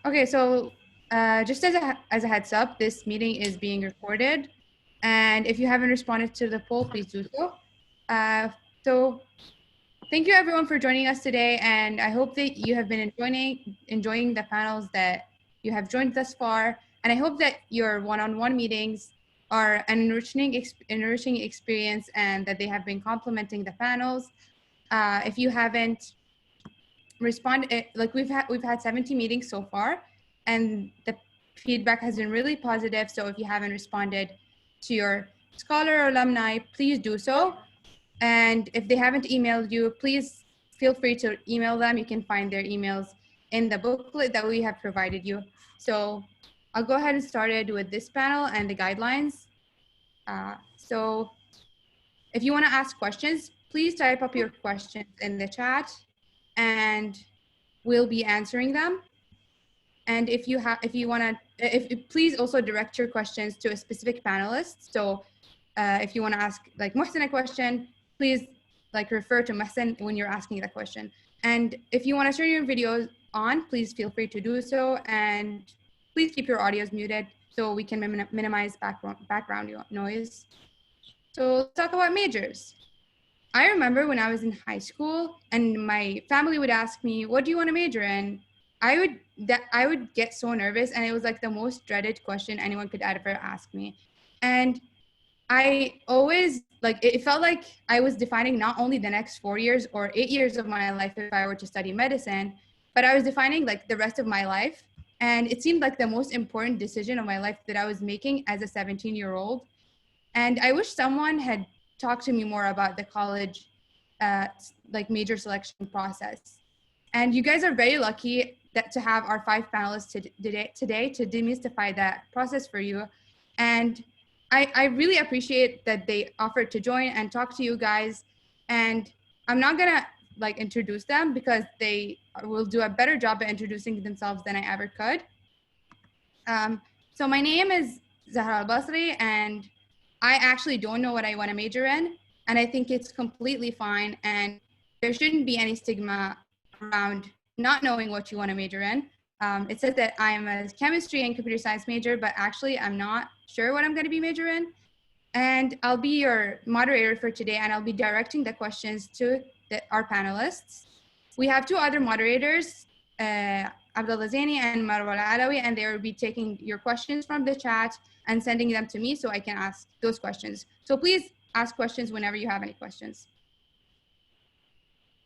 Okay, so just as a heads up, this meeting is being recorded, and if you haven't responded to the poll, please do so. So thank you everyone for joining us today, and I hope that you have been enjoying the panels that you have joined thus far, and I hope that your one-on-one meetings are an enriching experience, and that they have been complementing the panels. If you haven't responded, like we've had 70 meetings so far, and the feedback has been really positive. So if you haven't responded to your scholar or alumni, please do so. And if they haven't emailed you, please feel free to email them. You can find their emails in the booklet that we have provided you. So I'll go ahead and start it with this panel and the guidelines. So if you want to ask questions, please type up your questions in the chat and we'll be answering them. And if you please also direct your questions to a specific panelist. So if you want to ask like Mohsen a question, please like refer to Mohsen when you're asking that question. And if you want to turn your videos on, please feel free to do so. And please keep your audios muted so we can minimize background noise. So let's talk about majors. I remember when I was in high school and my family would ask me, what do you want to major in? I would get so nervous, and it was like the most dreaded question anyone could ever ask me. And I always it felt like I was defining not only the next 4 years or 8 years of my life if I were to study medicine, but I was defining like the rest of my life. And it seemed like the most important decision of my life that I was making as a 17-year-old. And I wish someone had talked to me more about the college like major selection process. And you guys are very lucky to have our 5 panelists today to demystify that process for you. And I really appreciate that they offered to join and talk to you guys. And I'm not gonna like introduce them because they will do a better job at introducing themselves than I ever could. So my name is Zahra Al-Basri, and I actually don't know what I want to major in. And I think it's completely fine. And there shouldn't be any stigma around not knowing what you want to major in. It says that I'm a chemistry and computer science major, but actually I'm not sure what I'm going to be majoring in. And I'll be your moderator for today, and I'll be directing the questions to our panelists. We have 2 other moderators, Abdullah Zaini and Marwa Alawi, and they will be taking your questions from the chat and sending them to me so I can ask those questions. So please ask questions whenever you have any questions.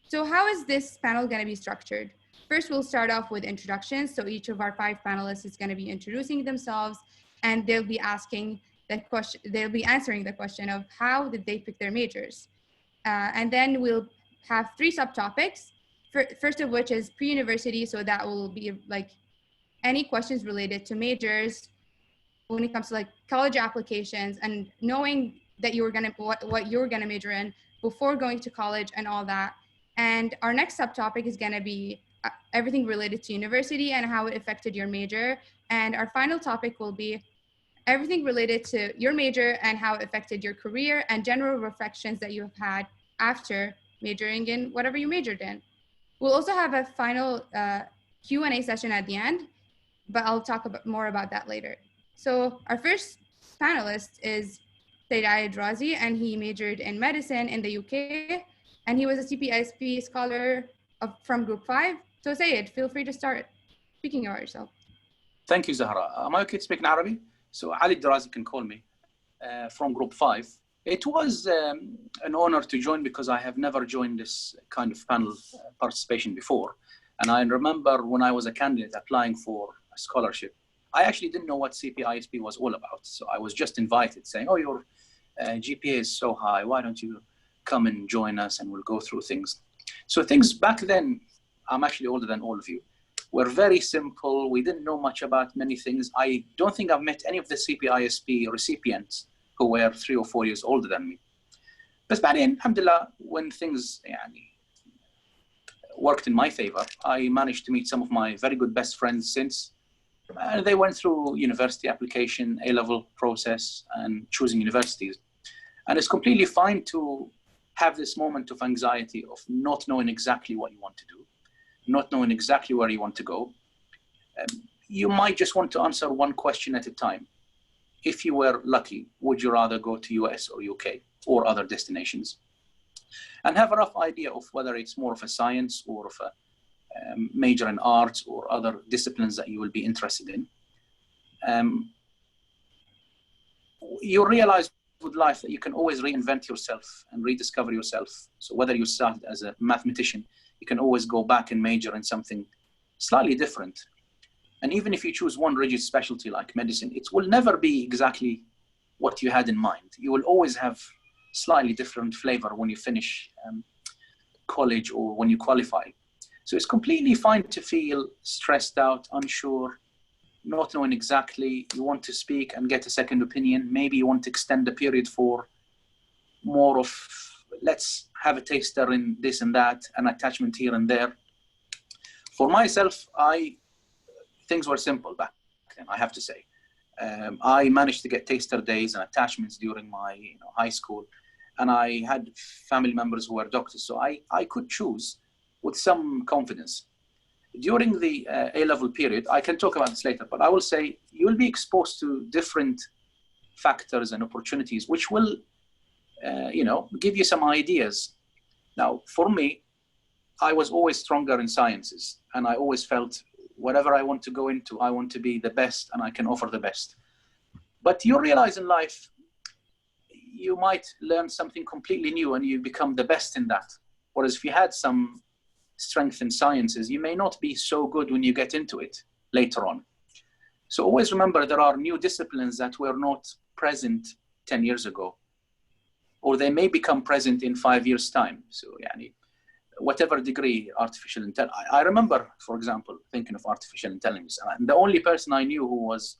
So how is this panel going to be structured? First, we'll start off with introductions. So each of our 5 panelists is going to be introducing themselves, and they'll be asking the question, they'll be answering the question of how did they pick their majors? And then we'll have 3 subtopics. First of which is pre-university. So that will be like any questions related to majors when it comes to like college applications and knowing that you were gonna what you were gonna major in before going to college and all that. And our next subtopic is gonna be everything related to university and how it affected your major. And our final topic will be everything related to your major and how it affected your career and general reflections that you have had after majoring in whatever you majored in. We'll also have a final Q&A session at the end, but I'll talk more about that later. So our first panelist is Sayyid Ayed Razi, and he majored in medicine in the UK, and he was a CPISPAA scholar from Group 5. So Sayyid, feel free to start speaking about yourself. Thank you, Zahra. Am I okay to speak in Arabic? So Ali Drazi can call me from Group 5. It was an honor to join because I have never joined this kind of panel participation before. And I remember when I was a candidate applying for a scholarship, I actually didn't know what CPISPAA was all about. So I was just invited saying, oh, your GPA is so high. Why don't you come and join us and we'll go through things. So things back then, I'm actually older than all of you, were very simple. We didn't know much about many things. I don't think I've met any of the CPISPAA recipients who were 3 or 4 years older than me. But بعدين, alhamdulillah, when things worked in my favor, I managed to meet some of my very good best friends since. They went through university application, A-level process, and choosing universities. And it's completely fine to have this moment of anxiety of not knowing exactly what you want to do, not knowing exactly where you want to go. You might just want to answer one question at a time. If you were lucky, would you rather go to US or UK or other destinations? And have a rough idea of whether it's more of a science or of a major in arts or other disciplines that you will be interested in. You realize with life that you can always reinvent yourself and rediscover yourself. So whether you started as a mathematician, you can always go back and major in something slightly different. And even if you choose one rigid specialty like medicine, it will never be exactly what you had in mind. You will always have slightly different flavor when you finish college or when you qualify. So it's completely fine to feel stressed out, unsure, not knowing exactly. You want to speak and get a second opinion. Maybe you want to extend the period for more of, let's have a taster in this and that, an attachment here and there. For myself, things were simple back then, I have to say. I managed to get taster days and attachments during my high school, and I had family members who were doctors, so I could choose with some confidence. During the A-level period, I can talk about this later, but I will say you'll be exposed to different factors and opportunities, which will, give you some ideas. Now, for me, I was always stronger in sciences, and I always felt whatever I want to go into, I want to be the best and I can offer the best. But you realize in life, you might learn something completely new and you become the best in that. Whereas if you had some strength in sciences, you may not be so good when you get into it later on. So always remember there are new disciplines that were not present 10 years ago, or they may become present in 5 years' time. So whatever degree artificial intelligence. I remember, for example, thinking of artificial intelligence, and the only person I knew who was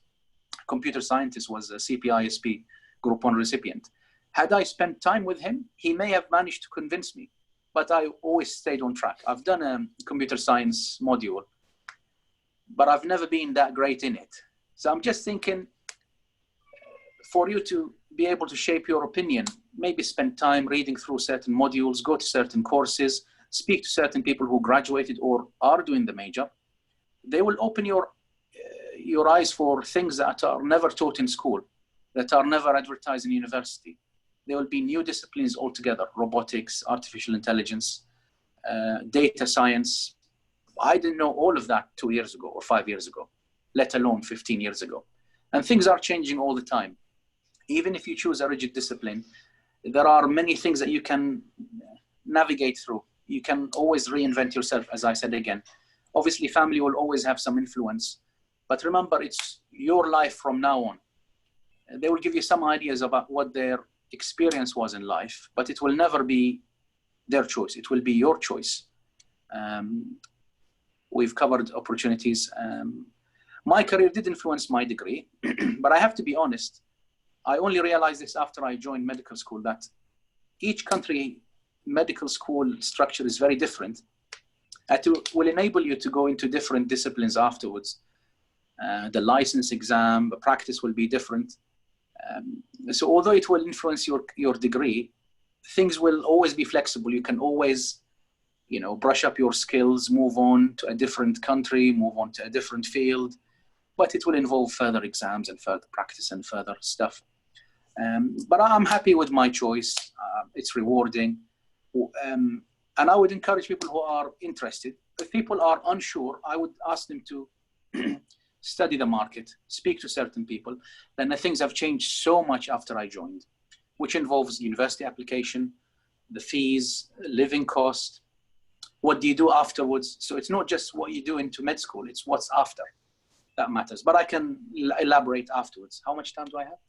a computer scientist was a CPISPAA Group 1 recipient. Had I spent time with him, he may have managed to convince me, but I always stayed on track. I've done a computer science module, but I've never been that great in it. So I'm just thinking, for you to be able to shape your opinion, maybe spend time reading through certain modules, go to certain courses, speak to certain people who graduated or are doing the major. They will open your eyes for things that are never taught in school, that are never advertised in university. There will be new disciplines altogether: robotics, artificial intelligence, data science. I didn't know all of that 2 years ago or 5 years ago, let alone 15 years ago. And things are changing all the time. Even if you choose a rigid discipline, there are many things that you can navigate through. You can always reinvent yourself, as I said again. Obviously, family will always have some influence, but remember, it's your life from now on. They will give you some ideas about what their experience was in life, but it will never be their choice. It will be your choice. We've covered opportunities. My career did influence my degree, but I have to be honest, I only realized this after I joined medical school, that each country medical school structure is very different. It will enable you to go into different disciplines afterwards. The license exam, the practice will be different. So although it will influence your degree, things will always be flexible. You can always, brush up your skills, move on to a different country, move on to a different field, but it will involve further exams and further practice and further stuff. But I'm happy with my choice. It's rewarding. And I would encourage people who are interested. If people are unsure, I would ask them to study the market, speak to certain people. Then things have changed so much after I joined, which involves university application, the fees, living cost. What do you do afterwards? So it's not just what you do into med school, it's what's after that matters. But I can elaborate afterwards. How much time do I have?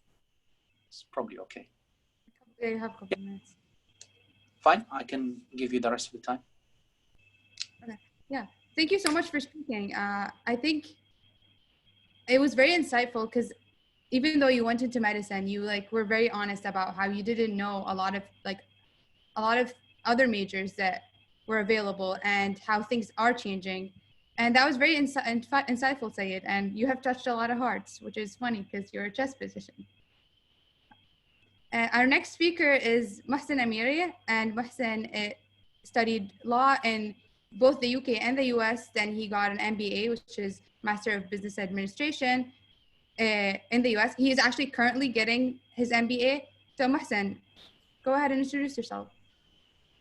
It's probably okay. You have a couple minutes. Fine, I can give you the rest of the time. Okay. Yeah. Thank you so much for speaking. I think it was very insightful because even though you went into medicine, you were very honest about how you didn't know a lot of other majors that were available and how things are changing. And that was very insightful, Sayed. And you have touched a lot of hearts, which is funny because you're a chess physician. Our next speaker is Mohsen Amiri, and Mohsen studied law in both the UK and the US. Then he got an MBA, which is Master of Business Administration in the US. He is actually currently getting his MBA. So Mohsen, go ahead and introduce yourself.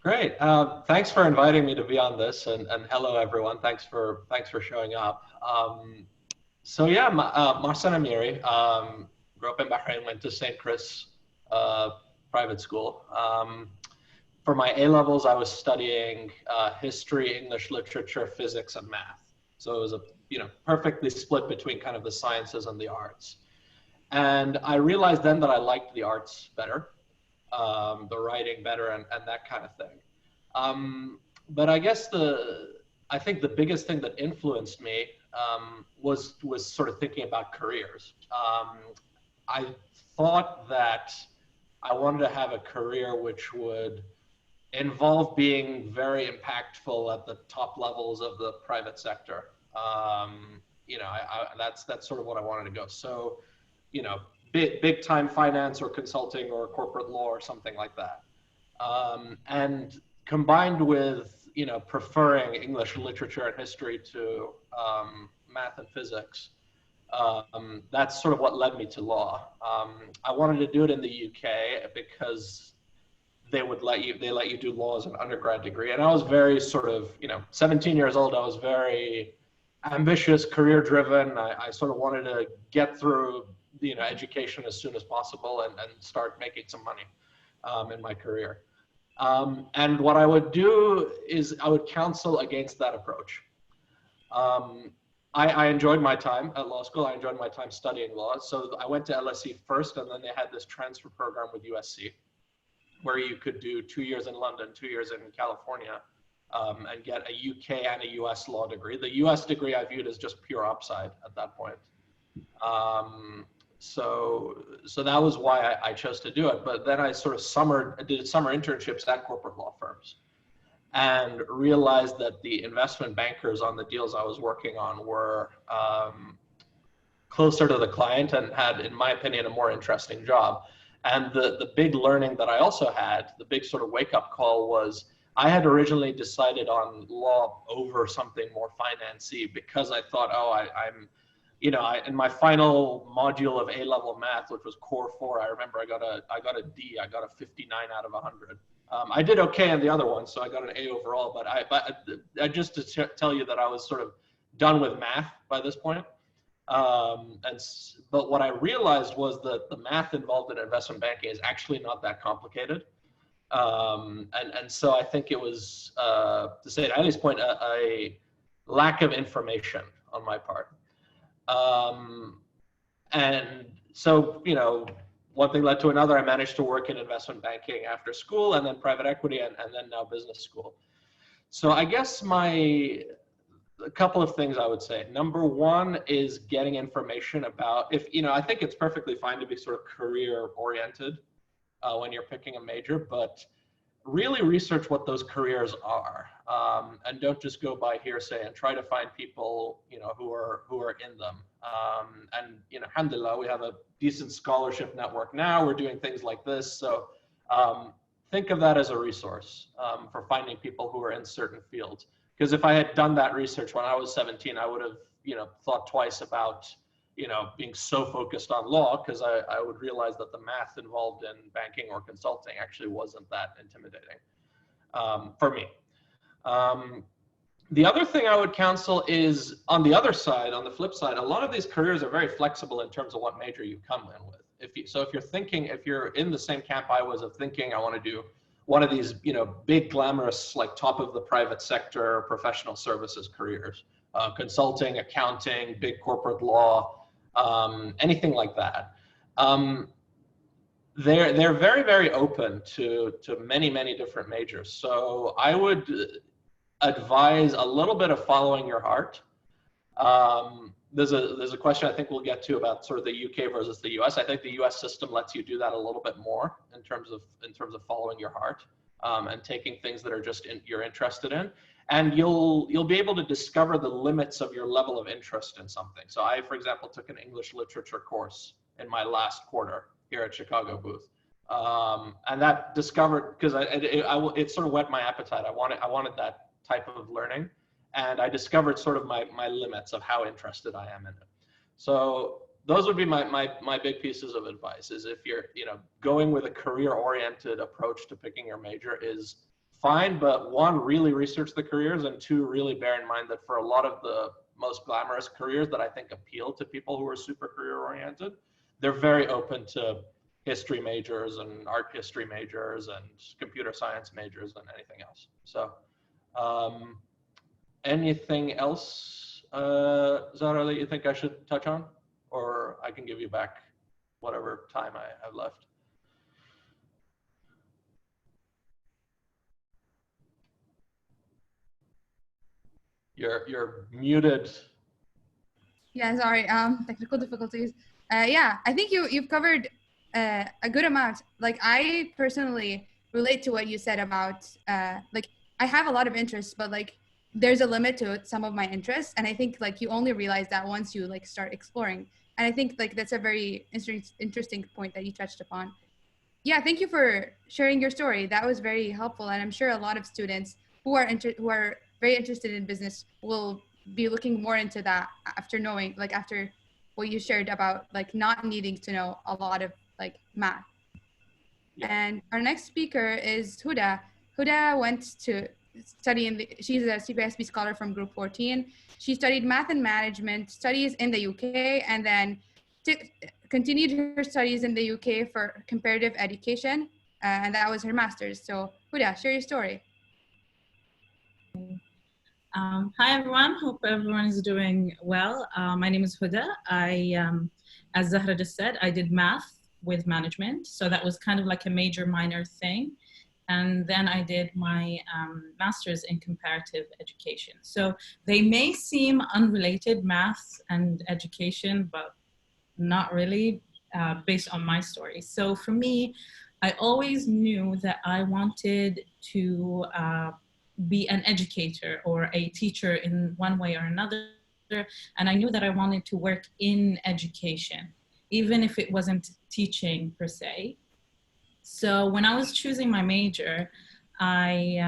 Great. Thanks for inviting me to be on this, and hello everyone. Thanks for showing up. So yeah, Marsan Amiri, grew up in Bahrain, went to St. Chris private school. For my A levels, I was studying history, English literature, physics, and math. So it was a perfectly split between kind of the sciences and the arts. And I realized then that I liked the arts better. The writing better and that kind of thing. But I guess I think the biggest thing that influenced me was sort of thinking about careers. I thought that I wanted to have a career which would involve being very impactful at the top levels of the private sector. That's sort of what I wanted to go. So, big time finance or consulting or corporate law or something like that. And combined with, preferring English literature and history to math and physics, that's sort of what led me to law. I wanted to do it in the UK because they let you do law as an undergrad degree. And I was very sort of, 17 years old, I was very ambitious, career driven. I sort of wanted to get through education as soon as possible and start making some money in my career. And what I would do is I would counsel against that approach. I enjoyed my time at law school. I enjoyed my time studying law. So I went to LSE first, and then they had this transfer program with USC, where you could do 2 years in London, 2 years in California, and get a UK and a US law degree. The US degree I viewed as just pure upside at that point. So that was why I chose to do it. But then I sort of did summer internships at corporate law firms and realized that the investment bankers on the deals I was working on were closer to the client and had, in my opinion, a more interesting job. And the big learning that I also had, the big sort of wake-up call was I had originally decided on law over something more finance-y because I thought, I'm in my final module of A-level math, which was Core 4, I remember I got a D, I got a 59 out of 100. I did okay in the other one, so I got an A overall, but I just to tell you that I was sort of done with math by this point. But what I realized was that the math involved in investment banking is actually not that complicated. And so I think it was, to say at Ali's point, a lack of information on my part. And so, one thing led to another. I managed to work in investment banking after school, and then private equity, and then now business school. So I guess a couple of things I would say. Number one is getting information about I think it's perfectly fine to be sort of career oriented when you're picking a major, but really research what those careers are, and don't just go by hearsay, and try to find people who are in them. And alhamdulillah, we have a decent scholarship network now. We're doing things like this, so think of that as a resource for finding people who are in certain fields. Because if I had done that research when I was 17, I would have thought twice about being so focused on law, because I would realize that the math involved in banking or consulting actually wasn't that intimidating for me. The other thing I would counsel is on the other side, on the flip side, a lot of these careers are very flexible in terms of what major you come in with. If you're in the same camp I was of thinking, I want to do one of these, big glamorous, like top of the private sector, professional services careers, consulting, accounting, big corporate law, anything like that. They're very, very open to many different majors. So I would advise a little bit of following your heart. There's a question I think we'll get to about sort of the UK versus the US. I think the US system lets you do that a little bit more in terms of following your heart, and taking things that are just you're interested in. And you'll be able to discover the limits of your level of interest in something. So I, for example, took an English literature course in my last quarter here at Chicago booth. And that discovered, because it sort of whet my appetite. I wanted that type of learning. and I discovered sort of my limits of how interested I am in it. So those would be my big pieces of advice. Is if you're going with a career-oriented approach to picking your major is fine, but one, really research the careers, and two, really bear in mind that for a lot of the most glamorous careers that I think appeal to people who are super career-oriented, they're very open to history majors and art history majors and computer science majors and anything else. So anything else, Zara, that you think I should touch on? Or I can give you back whatever time I have left. You're muted. Yeah, sorry, technical difficulties. Yeah, I think you've covered a good amount. Like, I personally relate to what you said about like, I have a lot of interests, but like there's a limit to some of my interests, and I think like you only realize that once you like start exploring. And I think like that's a very interesting point that you touched upon. Yeah, thank you for sharing your story. That was very helpful, and I'm sure a lot of students who are very interested in business will be looking more into that after knowing, like, after what you shared about like not needing to know a lot of like math. Yeah. And our next speaker is Huda. Huda went to study she's a CPISPAA scholar from Group 14. She studied math and management studies in the UK, and then continued her studies in the UK for comparative education, and that was her master's. So Huda, share your story. Hi everyone, hope everyone is doing well. My name is Huda. As Zahra just said, I did math with management, so that was kind of like a major minor thing. And then I did my master's in comparative education. So they may seem unrelated, math and education, but not really, based on my story. So for me, I always knew that I wanted to be an educator or a teacher in one way or another. And I knew that I wanted to work in education, even if it wasn't teaching per se. So when I was choosing my major, I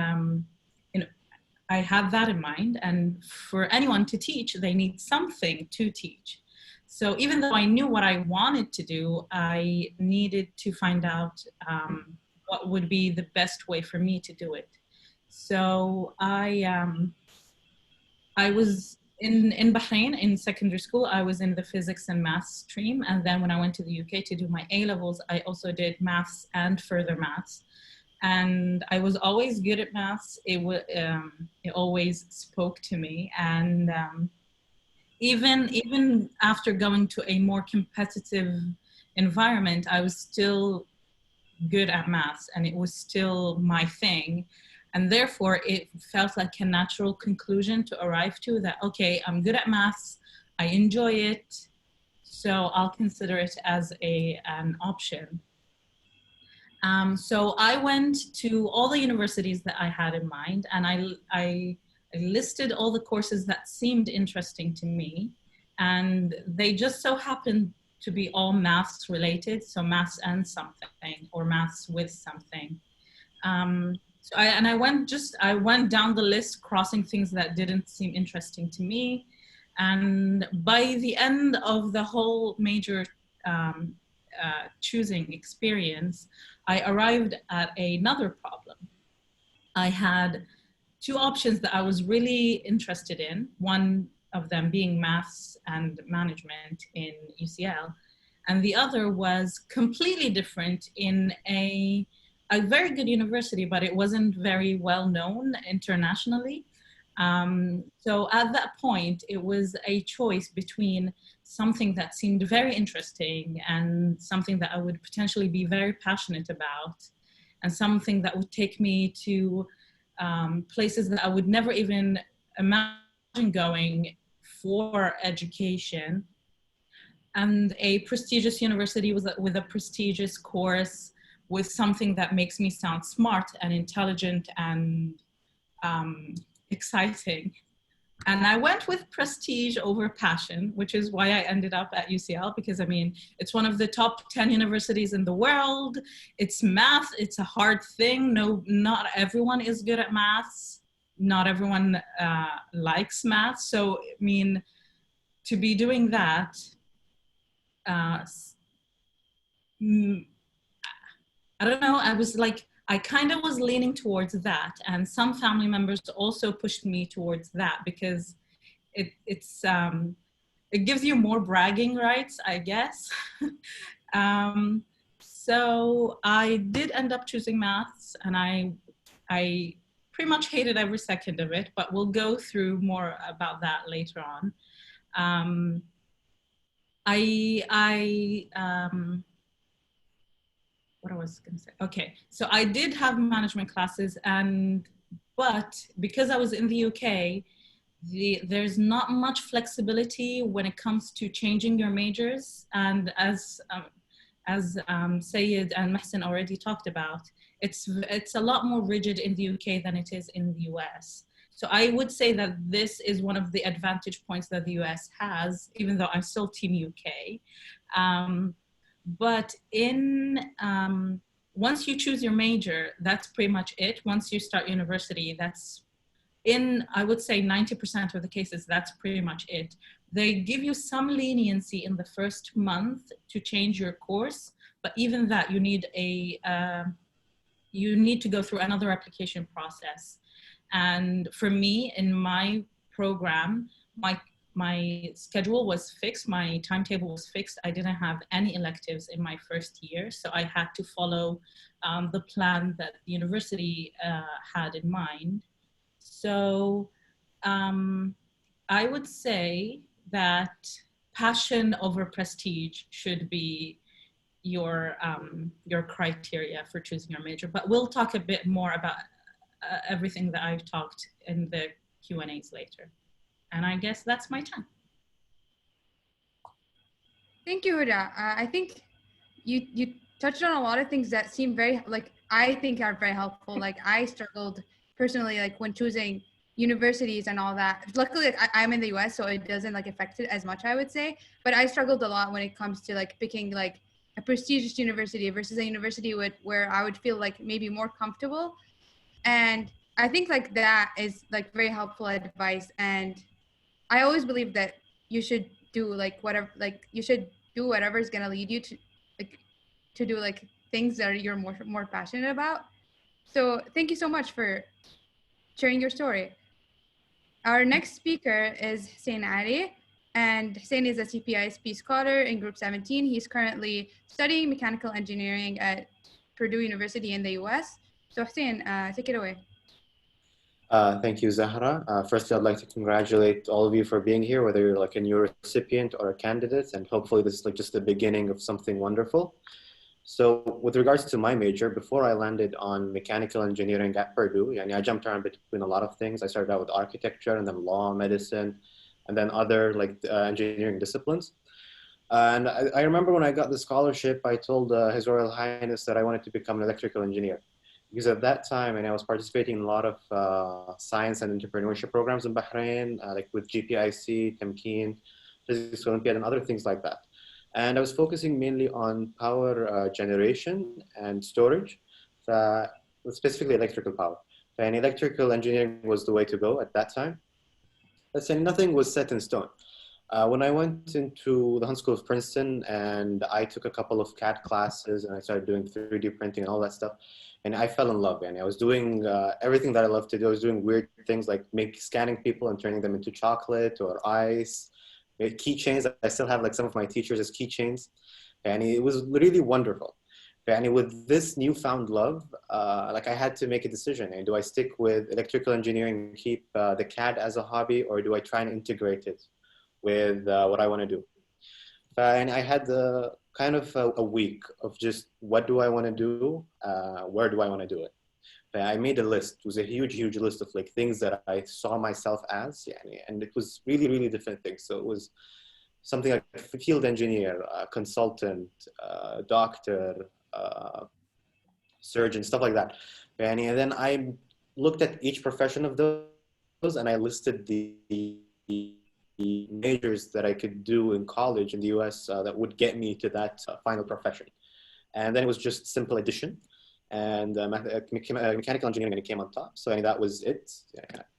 had that in mind. And for anyone to teach, they need something to teach. So even though I knew what I wanted to do, I needed to find out what would be the best way for me to do it. So I was in Bahrain in secondary school. I was in the physics and math stream. And then when I went to the UK to do my A-levels, I also did maths and further maths. And I was always good at maths. It always spoke to me. And even after going to a more competitive environment, I was still good at maths, and it was still my thing. And therefore, it felt like a natural conclusion to arrive to that, okay, I'm good at maths, I enjoy it, so I'll consider it as an option. So I went to all the universities that I had in mind, and I listed all the courses that seemed interesting to me, and they just so happened to be all maths related, so maths and something, or maths with something. So I went down the list, crossing things that didn't seem interesting to me, and by the end of the whole major choosing experience, I arrived at another problem. I had two options that I was really interested in, one of them being maths and management in UCL, and the other was completely different in a very good university, but it wasn't very well known internationally. So at that point, it was a choice between something that seemed very interesting and something that I would potentially be very passionate about, and something that would take me to places that I would never even imagine going for education, and a prestigious university with a prestigious course, with something that makes me sound smart and intelligent and exciting. And I went with prestige over passion, which is why I ended up at UCL, because I mean, it's one of the top 10 universities in the world. It's math, it's a hard thing. No, not everyone is good at maths. not everyone likes math. So, I mean, to be doing that, I don't know, I was like, I kind of was leaning towards that. And some family members also pushed me towards that because it gives you more bragging rights, I guess. So I did end up choosing maths, and I pretty much hated every second of it, but we'll go through more about that later on. What I was going to say. Okay, so I did have management classes, but because I was in the UK, there's not much flexibility when it comes to changing your majors. And as Sayed and Mahsen already talked about, it's a lot more rigid in the UK than it is in the US. So I would say that this is one of the advantage points that the US has, even though I'm still Team UK. But once you choose your major, that's pretty much it. Once you start university, I would say 90% of the cases, that's pretty much it. They give you some leniency in the first month to change your course, but even that, you need to go through another application process. And for me, in my program, my schedule was fixed, my timetable was fixed. I didn't have any electives in my first year, so I had to follow the plan that the university had in mind. So I would say that passion over prestige should be your criteria for choosing your major. But we'll talk a bit more about everything that I've talked in the Q&As later. And I guess that's my time. Thank you, Huda. I think you touched on a lot of things that seem very, like, I think are very helpful. Like, I struggled personally, like, when choosing universities and all that. Luckily, like, I'm in the US, so it doesn't like affect it as much, I would say. But I struggled a lot when it comes to like picking like a prestigious university versus a university where I would feel like maybe more comfortable. And I think like that is like very helpful advice. And I always believe that you should do like whatever, like you should do whatever is gonna lead you to like to do like things that you're more passionate about. So thank you so much for sharing your story. Our next speaker is Hussein Ali, and Hussein is a CPISP scholar in Group 17. He's currently studying mechanical engineering at Purdue University in the US. So Hussein, take it away. Thank you, Zahra. Firstly, I'd like to congratulate all of you for being here, whether you're like a new recipient or a candidate, and hopefully this is like just the beginning of something wonderful. So with regards to my major, before I landed on mechanical engineering at Purdue, I jumped around between a lot of things. I started out with architecture and then law, medicine, and then other like engineering disciplines. And I remember when I got the scholarship, I told His Royal Highness that I wanted to become an electrical engineer. Because at that time, and I was participating in a lot of science and entrepreneurship programs in Bahrain, like with GPIC, Tamkeen, Physics Olympiad, and other things like that. And I was focusing mainly on power generation and storage, specifically electrical power. And electrical engineering was the way to go at that time. Let's say nothing was set in stone. When I went into the Hunt School of Princeton and I took a couple of CAD classes and I started doing 3D printing and all that stuff, and I fell in love. And I was doing everything that I love to do. I was doing weird things like scanning people and turning them into chocolate or ice. Keychains. I still have like some of my teachers as keychains, and it was really wonderful. And with this newfound love, like I had to make a decision. And do I stick with electrical engineering and keep the CAD as a hobby, or do I try and integrate it with what I want to do? And I had kind of a week of just what do I want to do, where do I want to do it. I made a list. It was a huge, huge list of like things that I saw myself as, and it was really, really different things. So it was something like field engineer, consultant, doctor, surgeon, stuff like that. And then I looked at each profession of those, and I listed the majors that I could do in college in the US that would get me to that final profession. And then it was just simple addition. and mechanical engineering came on top. So that was it.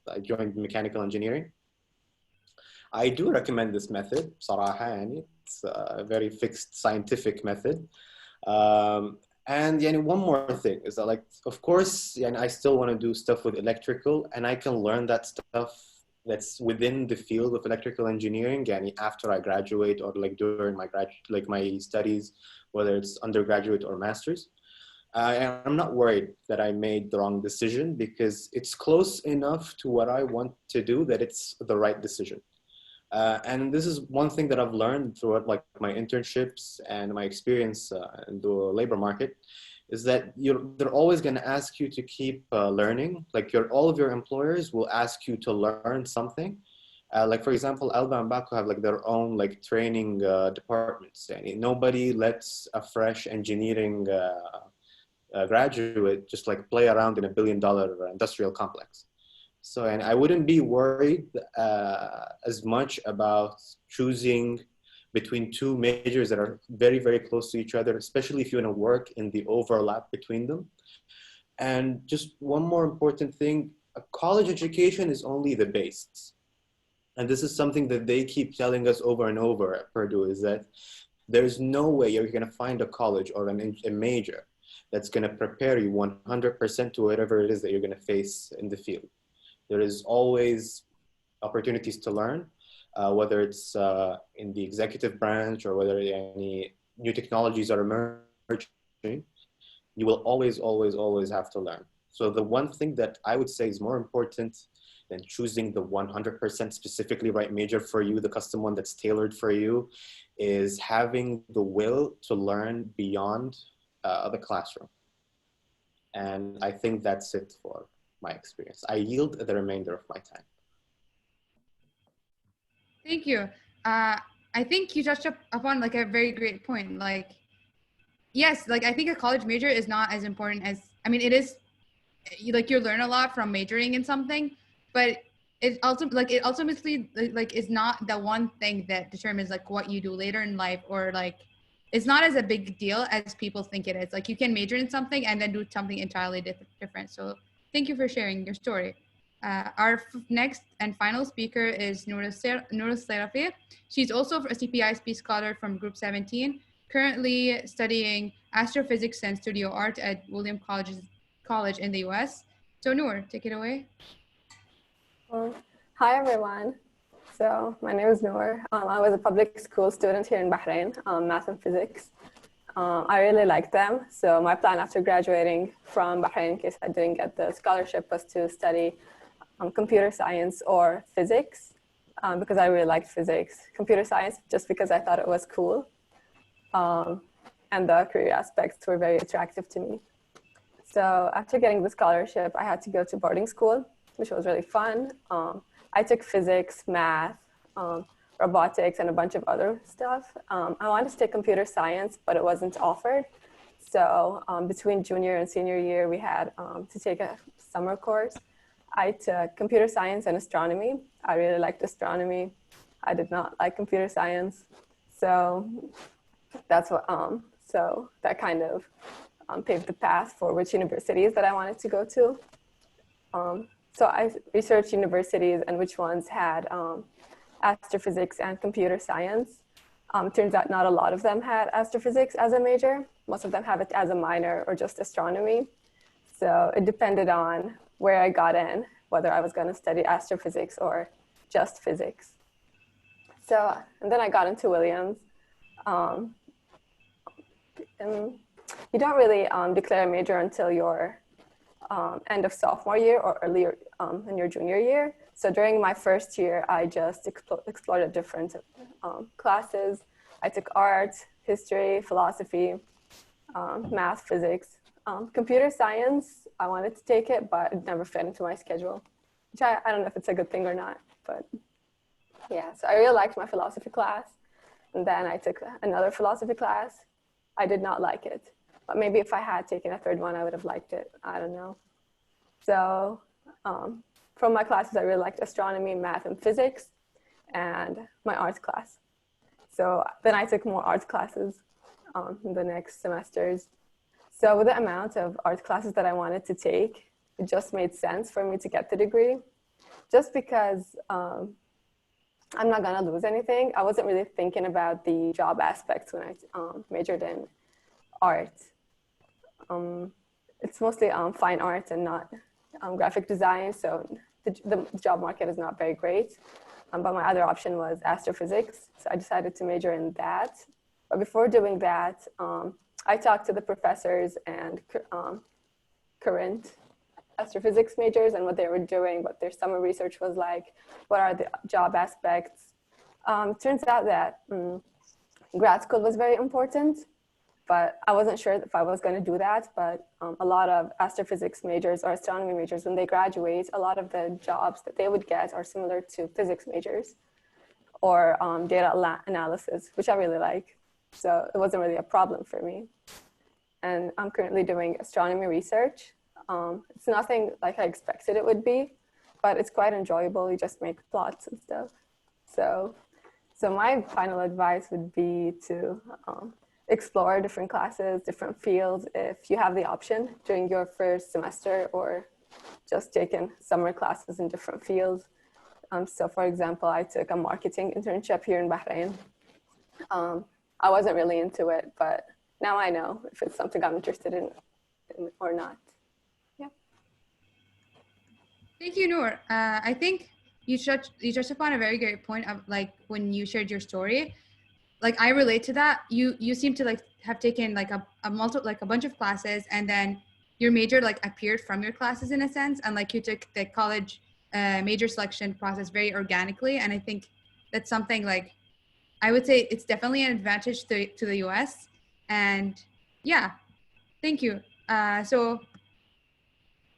I joined mechanical engineering. I do recommend this method. بصراحة يعني it's a very fixed scientific method. And one more thing is that, like, of course, I still want to do stuff with electrical, and I can learn that stuff that's within the field of electrical engineering after I graduate, or like during my studies, whether it's undergraduate or master's. And I'm not worried that I made the wrong decision, because it's close enough to what I want to do that it's the right decision. And this is one thing that I've learned throughout like my internships and my experience in the labor market, is that they're always going to ask you to keep learning. Like all of your employers will ask you to learn something. Like for example, Alba and Baku have like their own like training departments. And nobody lets a fresh engineering graduate just like play around in $1 billion industrial complex. So, and I wouldn't be worried as much about choosing between two majors that are very, very close to each other, especially if you want to work in the overlap between them. And just one more important thing, a college education is only the base. And this is something that they keep telling us over and over at Purdue, is that there's no way you're going to find a college or a major that's going to prepare you 100% to whatever it is that you're going to face in the field. There is always opportunities to learn, whether it's in the executive branch or whether any new technologies are emerging. You will always, always, always have to learn. So the one thing that I would say is more important than choosing the 100% specifically right major for you, the custom one that's tailored for you, is having the will to learn beyond the classroom. And I think that's it for my experience. I yield the remainder of my time. Thank you. I think you touched upon like a very great point. Like, yes, like I think a college major is not as important as, I mean, it is, like you learn a lot from majoring in something, but it ultimately like is not the one thing that determines like what you do later in life, or like it's not as a big deal as people think it is. Like you can major in something and then do something entirely different. So thank you for sharing your story. Our next and final speaker is Noura Serafi. She's also a CPISPAA scholar from Group 17, currently studying astrophysics and studio art at Williams College in the US. So Noor, take it away. Hi everyone. So my name is Noor. I was a public school student here in Bahrain, math and physics. I really liked them. So my plan after graduating from Bahrain, in case I didn't get the scholarship, was to study computer science or physics, because I really liked physics. Computer science, just because I thought it was cool. And the career aspects were very attractive to me. So after getting the scholarship, I had to go to boarding school, which was really fun. I took physics, math, robotics, and a bunch of other stuff. I wanted to take computer science, but it wasn't offered. So between junior and senior year, we had to take a summer course. I took computer science and astronomy. I really liked astronomy. I did not like computer science. So that's what, so that kind of paved the path for which universities that I wanted to go to. So I researched universities and which ones had astrophysics and computer science. Turns out not a lot of them had astrophysics as a major. Most of them have it as a minor or just astronomy. So it depended on where I got in, whether I was going to study astrophysics or just physics. So, and then I got into Williams. And you don't really declare a major until your end of sophomore year or earlier in your junior year. So during my first year, I just explored different classes. I took art, history, philosophy, math, physics. Computer science, I wanted to take it, but it never fit into my schedule, which I don't know if it's a good thing or not, but yeah. So I really liked my philosophy class. And then I took another philosophy class. I did not like it, but maybe if I had taken a third one, I would have liked it. I don't know. So from my classes, I really liked astronomy, math, and physics, and my arts class. So then I took more arts classes in the next semesters. So with the amount of art classes that I wanted to take, it just made sense for me to get the degree. Just because I'm not gonna lose anything, I wasn't really thinking about the job aspects when I majored in art. It's mostly fine art and not graphic design, so the job market is not very great. But my other option was astrophysics, so I decided to major in that. But before doing that, I talked to the professors and current astrophysics majors and what they were doing, what their summer research was like, what are the job aspects. Turns out that grad school was very important, but I wasn't sure if I was going to do that. But a lot of astrophysics majors or astronomy majors, when they graduate, a lot of the jobs that they would get are similar to physics majors or data analysis, which I really like. So it wasn't really a problem for me. And I'm currently doing astronomy research. It's nothing like I expected it would be, but it's quite enjoyable. You just make plots and stuff. So my final advice would be to explore different classes, different fields, if you have the option during your first semester, or just taking summer classes in different fields. So for example, I took a marketing internship here in Bahrain. I wasn't really into it, but now I know if it's something I'm interested in or not. Yeah. Thank you, Noor. I think you touched upon a very great point of like when you shared your story. Like I relate to that. You seem to like have taken like a bunch of classes, and then your major like appeared from your classes in a sense, and like you took the college major selection process very organically. And I think that's something like I would say it's definitely an advantage to the US. And yeah, thank you. So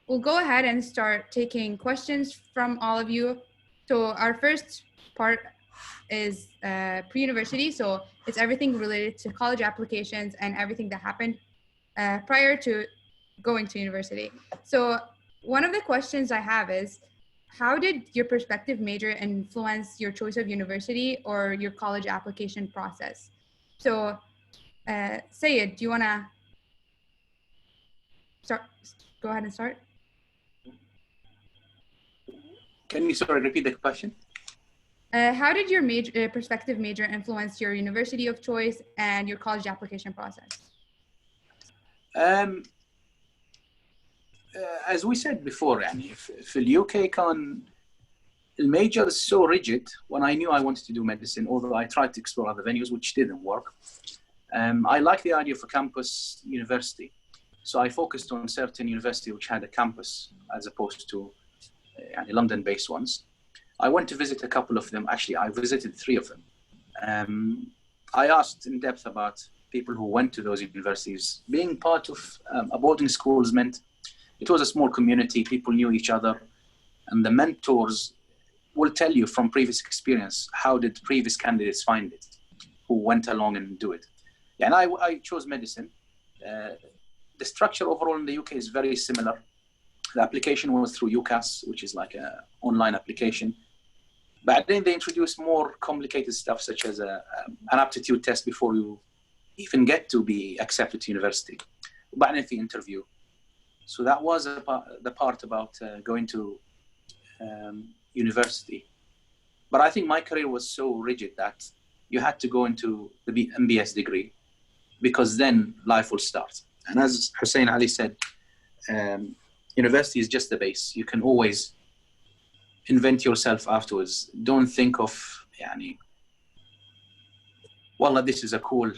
we'll go ahead and start taking questions from all of you. So our first part is pre-university. So it's everything related to college applications and everything that happened prior to going to university. So one of the questions I have is, how did your prospective major influence your choice of university or your college application process? So Sayed, do you want to start? Go ahead and start. Can you repeat the question? How did your prospective major influence your university of choice and your college application process? As we said before, يعني في الUK كان المajor is so rigid. When I knew I wanted to do medicine, although I tried to explore other venues, which didn't work, I like the idea of a campus university. So I focused on certain university which had a campus as opposed to London-based ones. I went to visit a couple of them. Actually, I visited 3 of them. I asked in depth about people who went to those universities. Being part of a boarding schools meant it was a small community, people knew each other, and the mentors will tell you from previous experience, how did previous candidates find it, who went along and do it. Yeah, and I chose medicine. The structure overall in the UK is very similar. The application was through UCAS, which is like an online application. But then they introduced more complicated stuff, such as an aptitude test before you even get to be accepted to university. وبعدين في interview. So that was the part about going to university. But I think my career was so rigid that you had to go into the MBS degree, because then life will start. And as Hussein Ali said, university is just the base. You can always invent yourself afterwards. Don't think of, wallah, this is a cool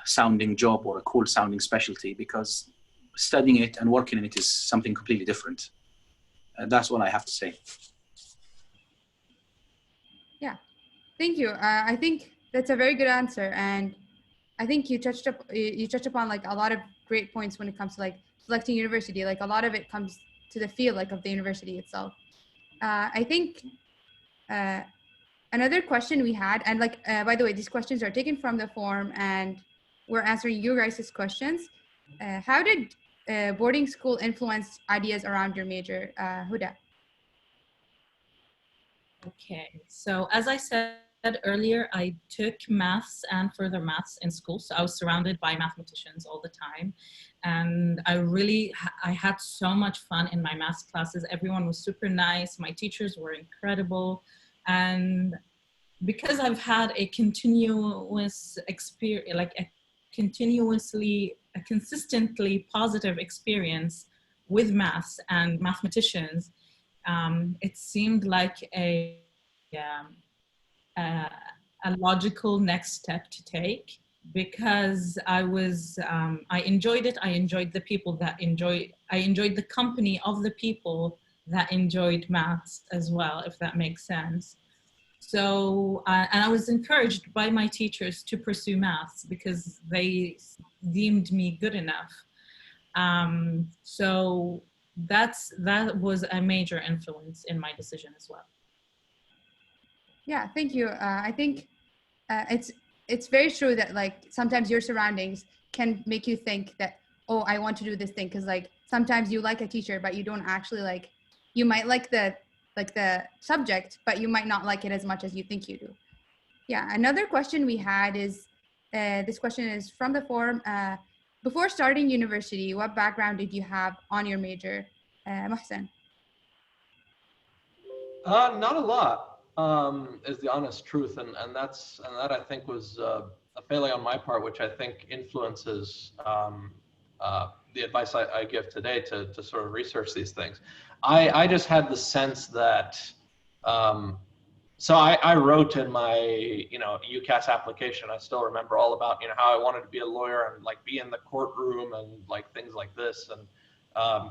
sounding job or a cool sounding specialty, because studying it and working in it is something completely different. That's what I have to say. Yeah, thank you. I think that's a very good answer, and I think you touched upon like a lot of great points when it comes to like selecting university. Like a lot of it comes to the field like of the university itself. I think another question we had, and like by the way, these questions are taken from the form, and we're answering you guys' questions. How did boarding school influence ideas around your major, Huda? Okay, so as I said earlier, I took maths and further maths in school. So I was surrounded by mathematicians all the time. And I had so much fun in my maths classes. Everyone was super nice. My teachers were incredible. And because I've had a continuous experience, like a consistently positive experience with maths and mathematicians, it seemed like a logical next step to take, because I enjoyed it. I enjoyed the people I enjoyed the company of the people that enjoyed maths as well, if that makes sense. So, and I was encouraged by my teachers to pursue maths because they deemed me good enough. So that was a major influence in my decision as well. Yeah, thank you. I think it's very true that like sometimes your surroundings can make you think that, oh, I want to do this thing, because like sometimes you like a teacher but you don't actually like, you might like the subject but you might not like it as much as you think you do. Yeah, another question we had is this question is from the forum. Before starting university, what background did you have on your major? Mohsen. Not a lot, is the honest truth, and that I think was a failing on my part, which I think influences the advice I give today to sort of research these things. I just had the sense that, so I wrote in my UCAS application. I still remember all about how I wanted to be a lawyer and like be in the courtroom and like things like this, and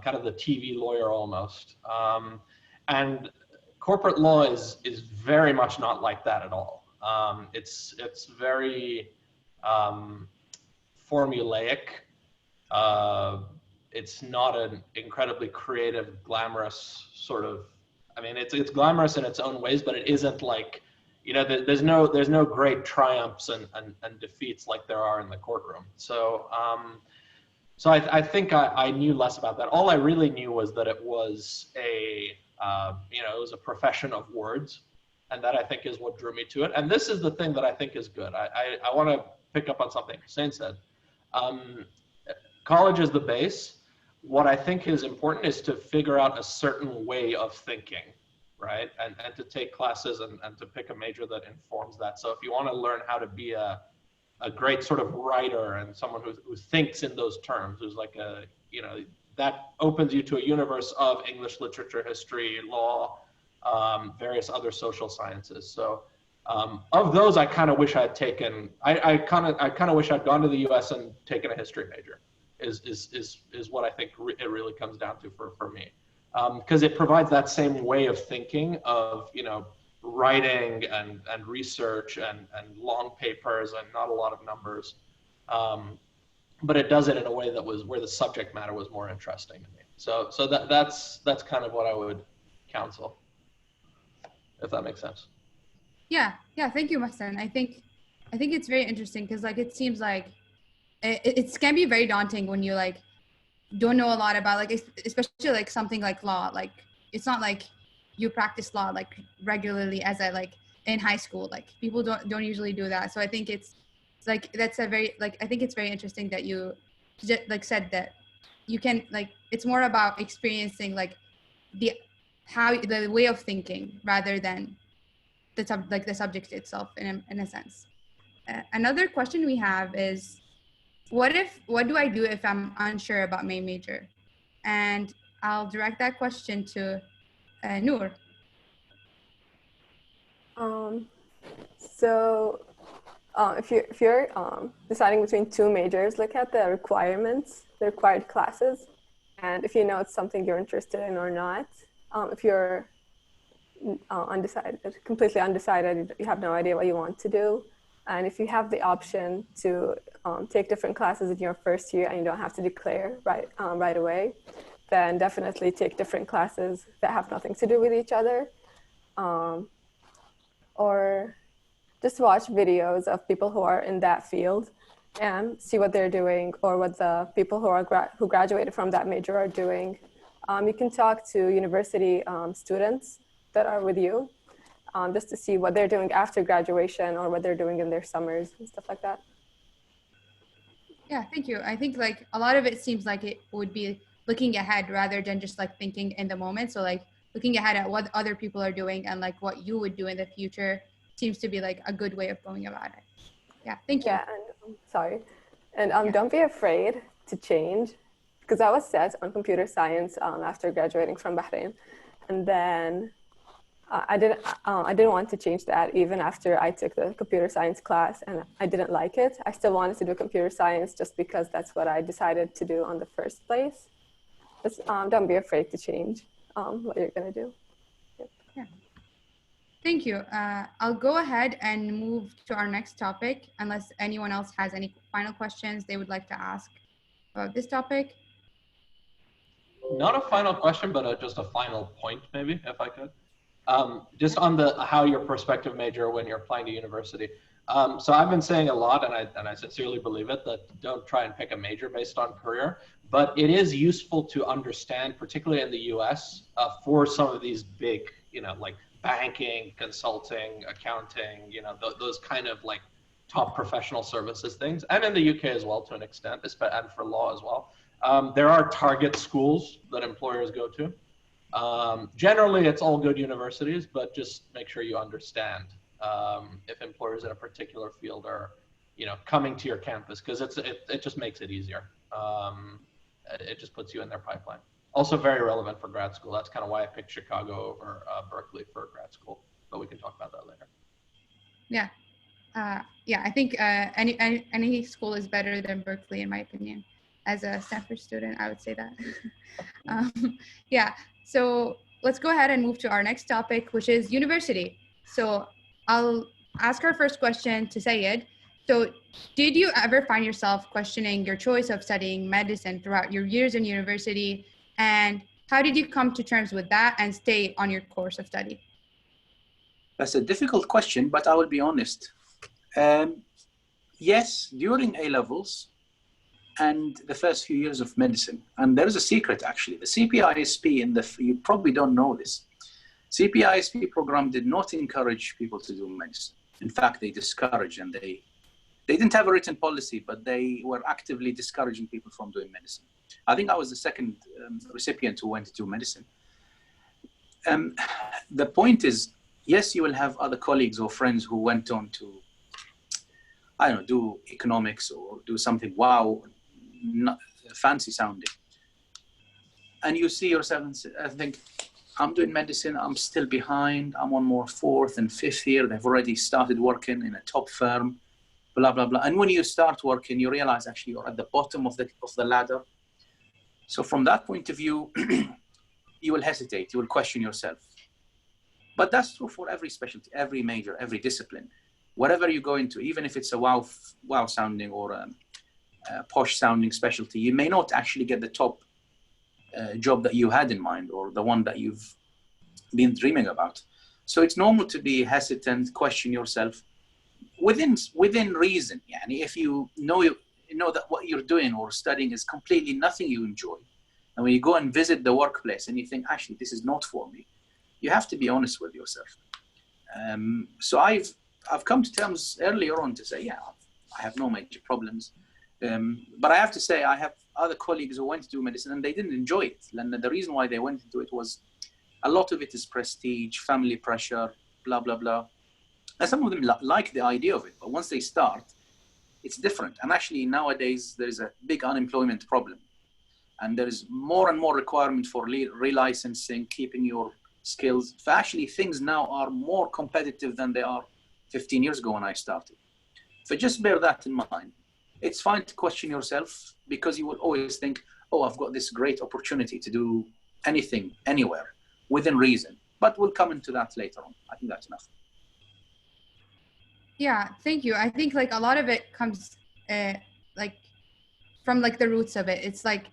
kind of the TV lawyer almost. And corporate law is very much not like that at all. It's very formulaic. It's not an incredibly creative, glamorous sort of. I mean, it's glamorous in its own ways, but it isn't like, there's no great triumphs and defeats like there are in the courtroom. So I think I knew less about that. All I really knew was that it was it was a profession of words, and that I think is what drew me to it. And this is the thing that I think is good. I want to pick up on something Hussein said. College is the base. What I think is important is to figure out a certain way of thinking, right? And to take classes and to pick a major that informs that. So if you want to learn how to be a great sort of writer and someone who thinks in those terms, who's like that opens you to a universe of English literature, history, law, various other social sciences. So of those, I kind of wish I'd taken. I kind of wish I'd gone to the U.S. and taken a history major. Is what I think it really comes down to for me, because it provides that same way of thinking of writing and research and long papers and not a lot of numbers, but it does it in a way that was where the subject matter was more interesting to me. So that's kind of what I would counsel, if that makes sense. Yeah, thank you, Mohsen. I think it's very interesting because like it seems like it can be very daunting when you like don't know a lot about like especially like something like law. Like it's not like you practice law like regularly as I like in high school. Like people don't usually do that. So I think it's like that's a very like I think it's very interesting that you like said that you can like it's more about experiencing like the way of thinking rather than the subject itself in a sense. Another question we have is, what do I do if I'm unsure about my major? And I'll direct that question to Noor. If you're deciding between two majors, look at the requirements, the required classes, and if you know it's something you're interested in or not. If you're completely undecided, you have no idea what you want to do, and if you have the option to take different classes in your first year and you don't have to declare right away, then definitely take different classes that have nothing to do with each other, or just watch videos of people who are in that field and see what they're doing or what the people who graduated from that major are doing. You can talk to university students that are with you just to see what they're doing after graduation or what they're doing in their summers and stuff like that. Yeah, thank you. I think like a lot of it seems like it would be looking ahead rather than just like thinking in the moment. So like looking ahead at what other people are doing and like what you would do in the future seems to be like a good way of going about it. Yeah, thank you. Yeah, and sorry. And Yeah. don't be afraid to change, because I was set on computer science after graduating from Bahrain. And then I didn't want to change that even after I took the computer science class and I didn't like it. I still wanted to do computer science just because that's what I decided to do on the first place. Just don't be afraid to change what you're gonna do. Yeah. Thank you. I'll go ahead and move to our next topic unless anyone else has any final questions they would like to ask about this topic. Not a final question, but just a final point, maybe, if I could. Just on the how your prospective major when you're applying to university. So I've been saying a lot, and I sincerely believe it, that don't try and pick a major based on career. But it is useful to understand, particularly in the US, for some of these big, like banking, consulting, accounting, those kind of like top professional services things, and in the UK as well to an extent, and for law as well. There are target schools that employers go to. Generally, it's all good universities, but just make sure you understand if employers in a particular field are, coming to your campus, because it just makes it easier. It just puts you in their pipeline. Also very relevant for grad school. That's kind of why I picked Chicago over Berkeley for grad school, but we can talk about that later. Yeah. Yeah, I think any school is better than Berkeley, in my opinion. As a Stanford student, I would say that. Yeah, so let's go ahead and move to our next topic, which is university. So I'll ask our first question to Sayed. So did you ever find yourself questioning your choice of studying medicine throughout your years in university? And how did you come to terms with that and stay on your course of study? That's a difficult question, but I will be honest. Yes, during A-levels and the first few years of medicine, and there is a secret actually, the CPISP, you probably don't know this, CPISP program did not encourage people to do medicine. In fact, they discouraged, and they didn't have a written policy, but they were actively discouraging people from doing medicine. I think I was the second recipient who went to do medicine. The point is, yes, you will have other colleagues or friends who went on to, I don't know, do economics or do something not fancy sounding. And you see yourself and think, I'm doing medicine, I'm still behind, I'm on more fourth and fifth year, they've already started working in a top firm, blah, blah, blah. And when you start working, you realize actually you're at the bottom of the ladder. So from that point of view, you will hesitate, you will question yourself. But that's true for every specialty, every major, every discipline. Whatever you go into, even if it's a wow sounding or a posh sounding specialty, you may not actually get the top job that you had in mind or the one that you've been dreaming about. So it's normal to be hesitant, question yourself within reason. Yani if you know that what you're doing or studying is completely nothing you enjoy, and when you go and visit the workplace and you think, actually, this is not for me, you have to be honest with yourself. So I've come to terms earlier on to say, yeah, I have no major problems. But I have to say, I have other colleagues who went to do medicine and they didn't enjoy it. And the reason why they went to do it was a lot of it is prestige, family pressure, blah, blah, blah. And some of them like the idea of it, but once they start, it's different. And actually nowadays there is a big unemployment problem. And there is more and more requirement for relicensing, keeping your skills. So actually things now are more competitive than they are 15 years ago when I started. So just bear that in mind. It's fine to question yourself because you will always think, oh, I've got this great opportunity to do anything, anywhere, within reason. But we'll come into that later on. I think that's enough. Yeah, thank you. I think like a lot of it comes like from like the roots of it. It's like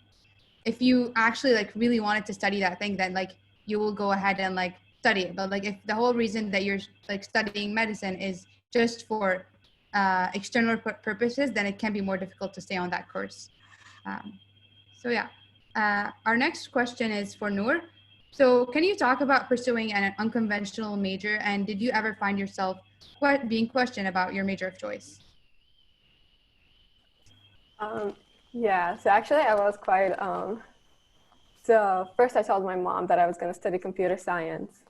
if you actually like really wanted to study that thing, then like you will go ahead and like study it. But like if the whole reason that you're like studying medicine is just for external purposes, then it can be more difficult to stay on that course. So yeah, our next question is for Noor. So can you talk about pursuing an unconventional major, and did you ever find yourself being questioned about your major of choice? Yeah, so actually I was quite, so first I told my mom that I was going to study computer science.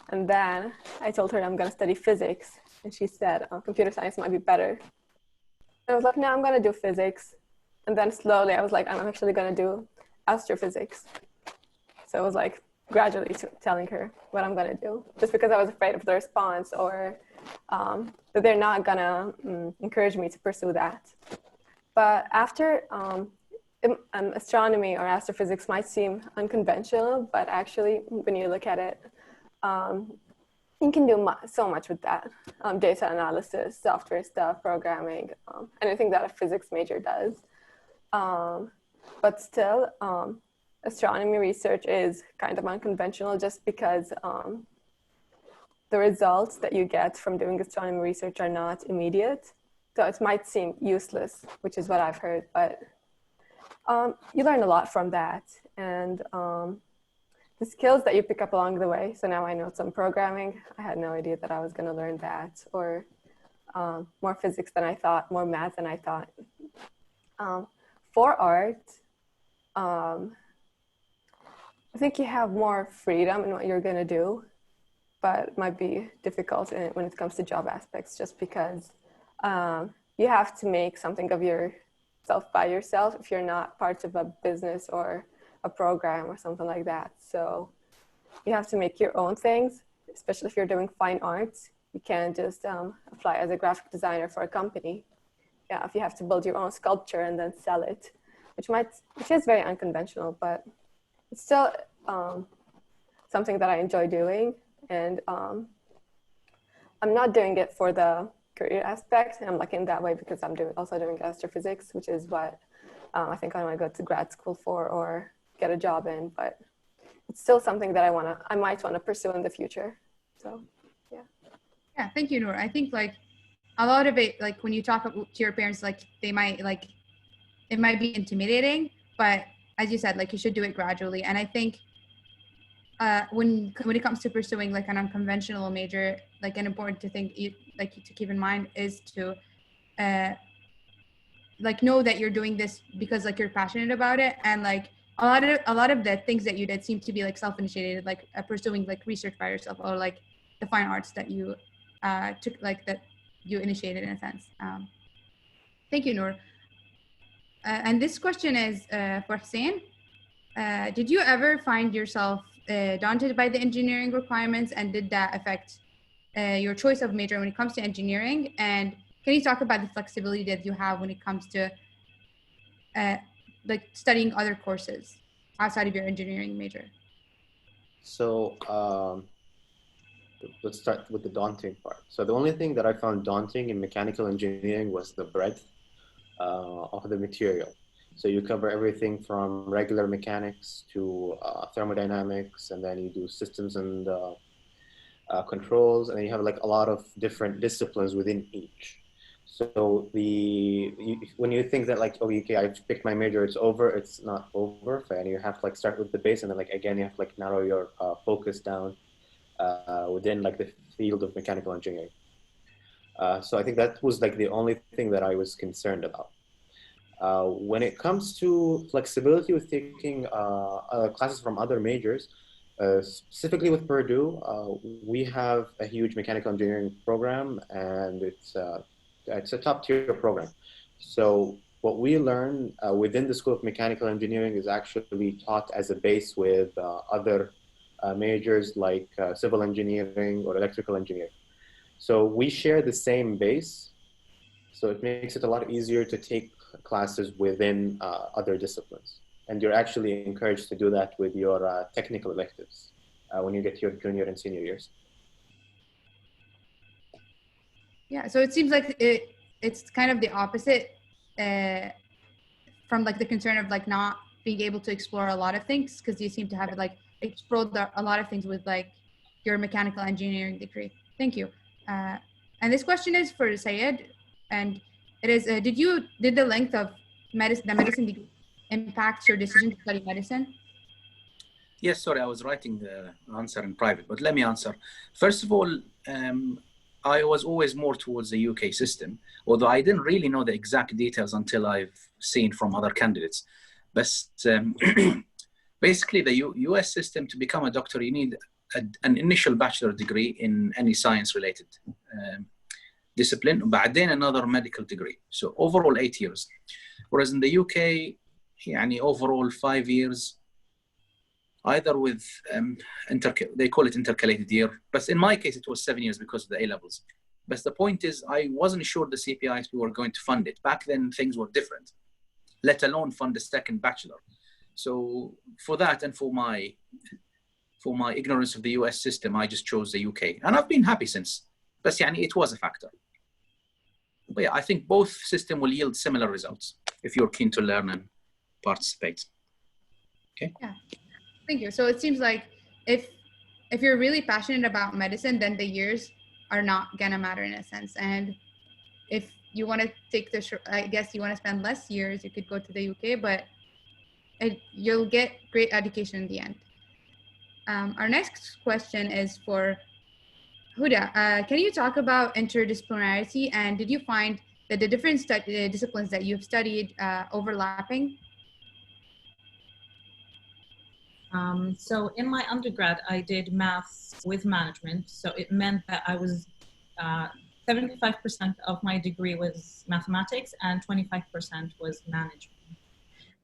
And then I told her I'm going to study physics. And she said, computer science might be better. And I was like, no, I'm going to do physics. And then slowly I was like, I'm actually going to do astrophysics. So it was like gradually telling her what I'm going to do, just because I was afraid of the response, or that they're not going to encourage me to pursue that. But after astronomy or astrophysics might seem unconventional, but actually when you look at it, you can do so much with that. Data analysis, software stuff, programming, anything that a physics major does. But still, astronomy research is kind of unconventional, just because the results that you get from doing astronomy research are not immediate. So it might seem useless, which is what I've heard, but you learn a lot from that. And the skills that you pick up along the way. So now I know some programming. I had no idea that I was going to learn that, or more physics than I thought, more math than I thought. For art, I think you have more freedom in what you're going to do, but it might be difficult when it comes to job aspects, just because you have to make something of yourself by yourself if you're not part of a business or a program or something like that. So you have to make your own things, especially if you're doing fine arts. You can't just apply as a graphic designer for a company. Yeah, if you have to build your own sculpture and then sell it, which is very unconventional, but it's still something that I enjoy doing. And I'm not doing it for the career aspect. And I'm lucky in that way because I'm also doing astrophysics, which is what I think I want to go to grad school for or get a job in, but it's still something that I might want to pursue in the future. So, yeah. Yeah, thank you, Noor. I think like a lot of it, like when you talk to your parents, like they might it might be intimidating, but as you said, like you should do it gradually. And I think when it comes to pursuing like an unconventional major, like an important to keep in mind is to like know that you're doing this because like you're passionate about it, and like a lot of the things that you did seem to be like self-initiated, like pursuing like research by yourself, or like the fine arts that you took, like that you initiated in a sense. Thank you, Noor. And this question is for Hussein. Did you ever find yourself daunted by the engineering requirements, and did that affect your choice of major when it comes to engineering? And can you talk about the flexibility that you have when it comes to like studying other courses outside of your engineering major? So let's start with the daunting part. So the only thing that I found daunting in mechanical engineering was the breadth of the material. So you cover everything from regular mechanics to thermodynamics, and then you do systems and controls, and then you have like a lot of different disciplines within each. So when you think that like, oh, okay, I've picked my major, it's over, it's not over, and you have to like start with the base, and then like again you have to like narrow your focus down within like the field of mechanical engineering. So I think that was like the only thing that I was concerned about. When it comes to flexibility with taking classes from other majors, specifically with Purdue, we have a huge mechanical engineering program, and it's a top tier program. So what we learn within the School of Mechanical Engineering is actually taught as a base with other majors like civil engineering or electrical engineering. So we share the same base. So it makes it a lot easier to take classes within other disciplines. And you're actually encouraged to do that with your technical electives when you get to your junior and senior years. Yeah, so it seems like it's kind of the opposite from like the concern of like not being able to explore a lot of things, because you seem to have like explored a lot of things with like your mechanical engineering degree. Thank you. And this question is for Syed, and it is: did the length of the medicine degree impact your decision to study medicine? Yes, sorry, I was writing the answer in private, but let me answer. First of all, I was always more towards the UK system, although I didn't really know the exact details until I've seen from other candidates. But basically, the US system, to become a doctor, you need an initial bachelor degree in any science-related discipline, وبعدين another medical degree. So overall 8 years. Whereas in the UK, يعني overall 5 years, either with they call it intercalated year, but in my case it was 7 years because of the A levels. But the point is, I wasn't sure the CPISPAA were going to fund it. Back then things were different, let alone fund a second bachelor. So for that and for my ignorance of the US system, I just chose the UK, and I've been happy since. But يعني it was a factor. But yeah, I think both system will yield similar results if you're keen to learn and participate. Okay. Yeah. Thank you. So it seems like if you're really passionate about medicine, then the years are not gonna matter in a sense. And if you want to take I guess you want to spend less years, you could go to the UK, but you'll get great education in the end. Our next question is for Huda. Can you talk about interdisciplinarity, and did you find that the different disciplines that you've studied overlapping? So in my undergrad, I did maths with management. So it meant that I was 75% of my degree was mathematics and 25% was management.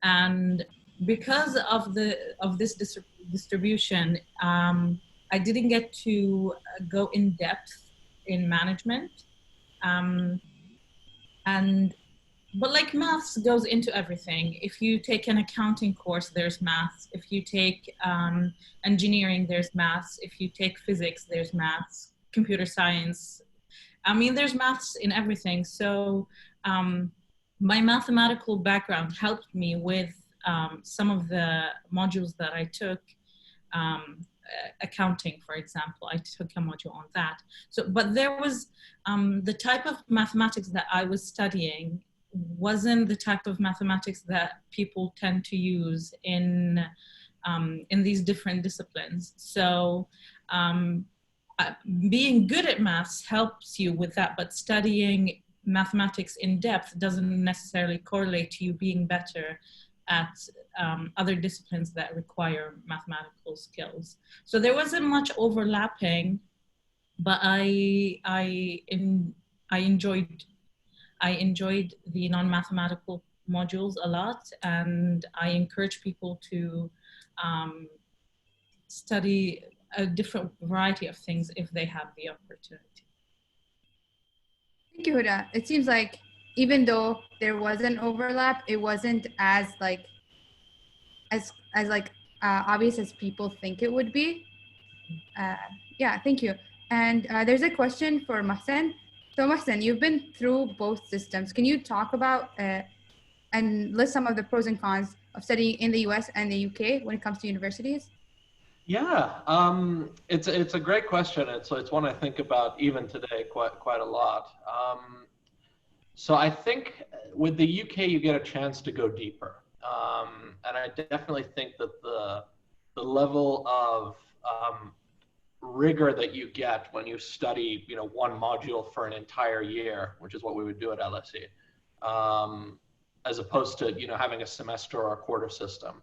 And because of this distribution, I didn't get to go in depth in management. But like maths goes into everything. If you take an accounting course, there's maths. If you take engineering, there's maths. If you take physics, there's maths. Computer science. I mean, there's maths in everything. So my mathematical background helped me with some of the modules that I took. Accounting, for example, I took a module on that. So, but there was the type of mathematics that I was studying wasn't the type of mathematics that people tend to use in these different disciplines. So being good at maths helps you with that, but studying mathematics in depth doesn't necessarily correlate to you being better at other disciplines that require mathematical skills. So there wasn't much overlapping, but I enjoyed the non-mathematical modules a lot, and I encourage people to study a different variety of things if they have the opportunity. Thank you, Huda. It seems like even though there was an overlap, it wasn't as obvious as people think it would be. Yeah, thank you. And there's a question for Mahsen. So Mahsen, you've been through both systems. Can you talk about and list some of the pros and cons of studying in the US and the UK when it comes to universities? Yeah, it's a great question. It's one I think about even today quite a lot. So I think with the UK you get a chance to go deeper, and I definitely think that the level of rigor that you get when you study, one module for an entire year, which is what we would do at LSE, as opposed to having a semester or a quarter system.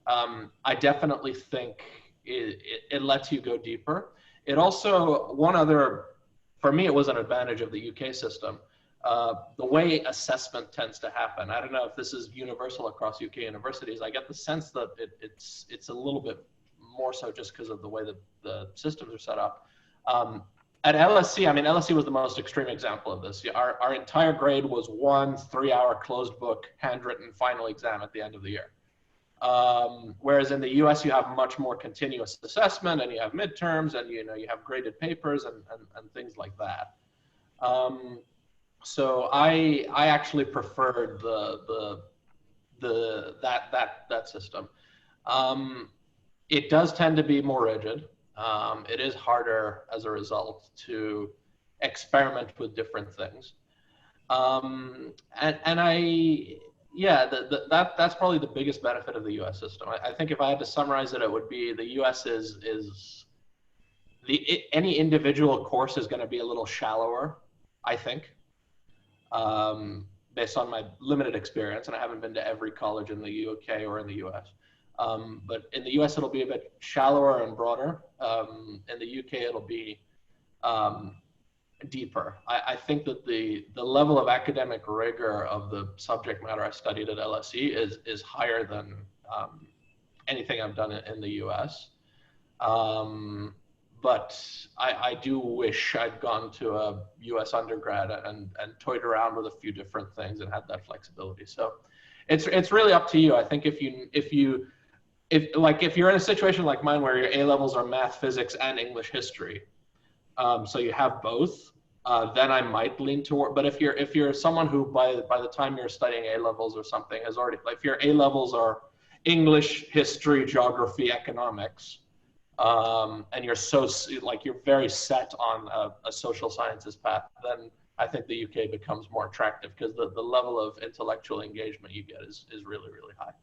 I definitely think it lets you go deeper. It also, for me, it was an advantage of the UK system. The way assessment tends to happen. I don't know if this is universal across UK universities. I get the sense that it's a little bit more so just because of the way that the systems are set up. At LSE, LSE was the most extreme example of this. Our entire grade was 1 3-hour closed book, handwritten final exam at the end of the year. Whereas in the US, you have much more continuous assessment, and you have midterms, and you have graded papers and things like that. So I actually preferred that system. It does tend to be more rigid. It is harder as a result to experiment with different things. And Yeah, that's probably the biggest benefit of the U.S. system. I think if I had to summarize it, it would be the U.S. is any individual course is going to be a little shallower, I think, based on my limited experience, and I haven't been to every college in the UK or in the US. But in the US, it'll be a bit shallower and broader. In the UK, it'll be deeper. I think that the level of academic rigor of the subject matter I studied at LSE is higher than anything I've done in the US. But I do wish I'd gone to a US undergrad and toyed around with a few different things and had that flexibility. So it's really up to you. I think if you're in a situation like mine where your A levels are math, physics, and English history, so you have both, then I might lean toward. But if you're someone who by the time you're studying A levels or something has already, like if your A levels are English, history, geography, economics, and you're very set on a social sciences path, then I think the UK becomes more attractive because the level of intellectual engagement you get is really, really high.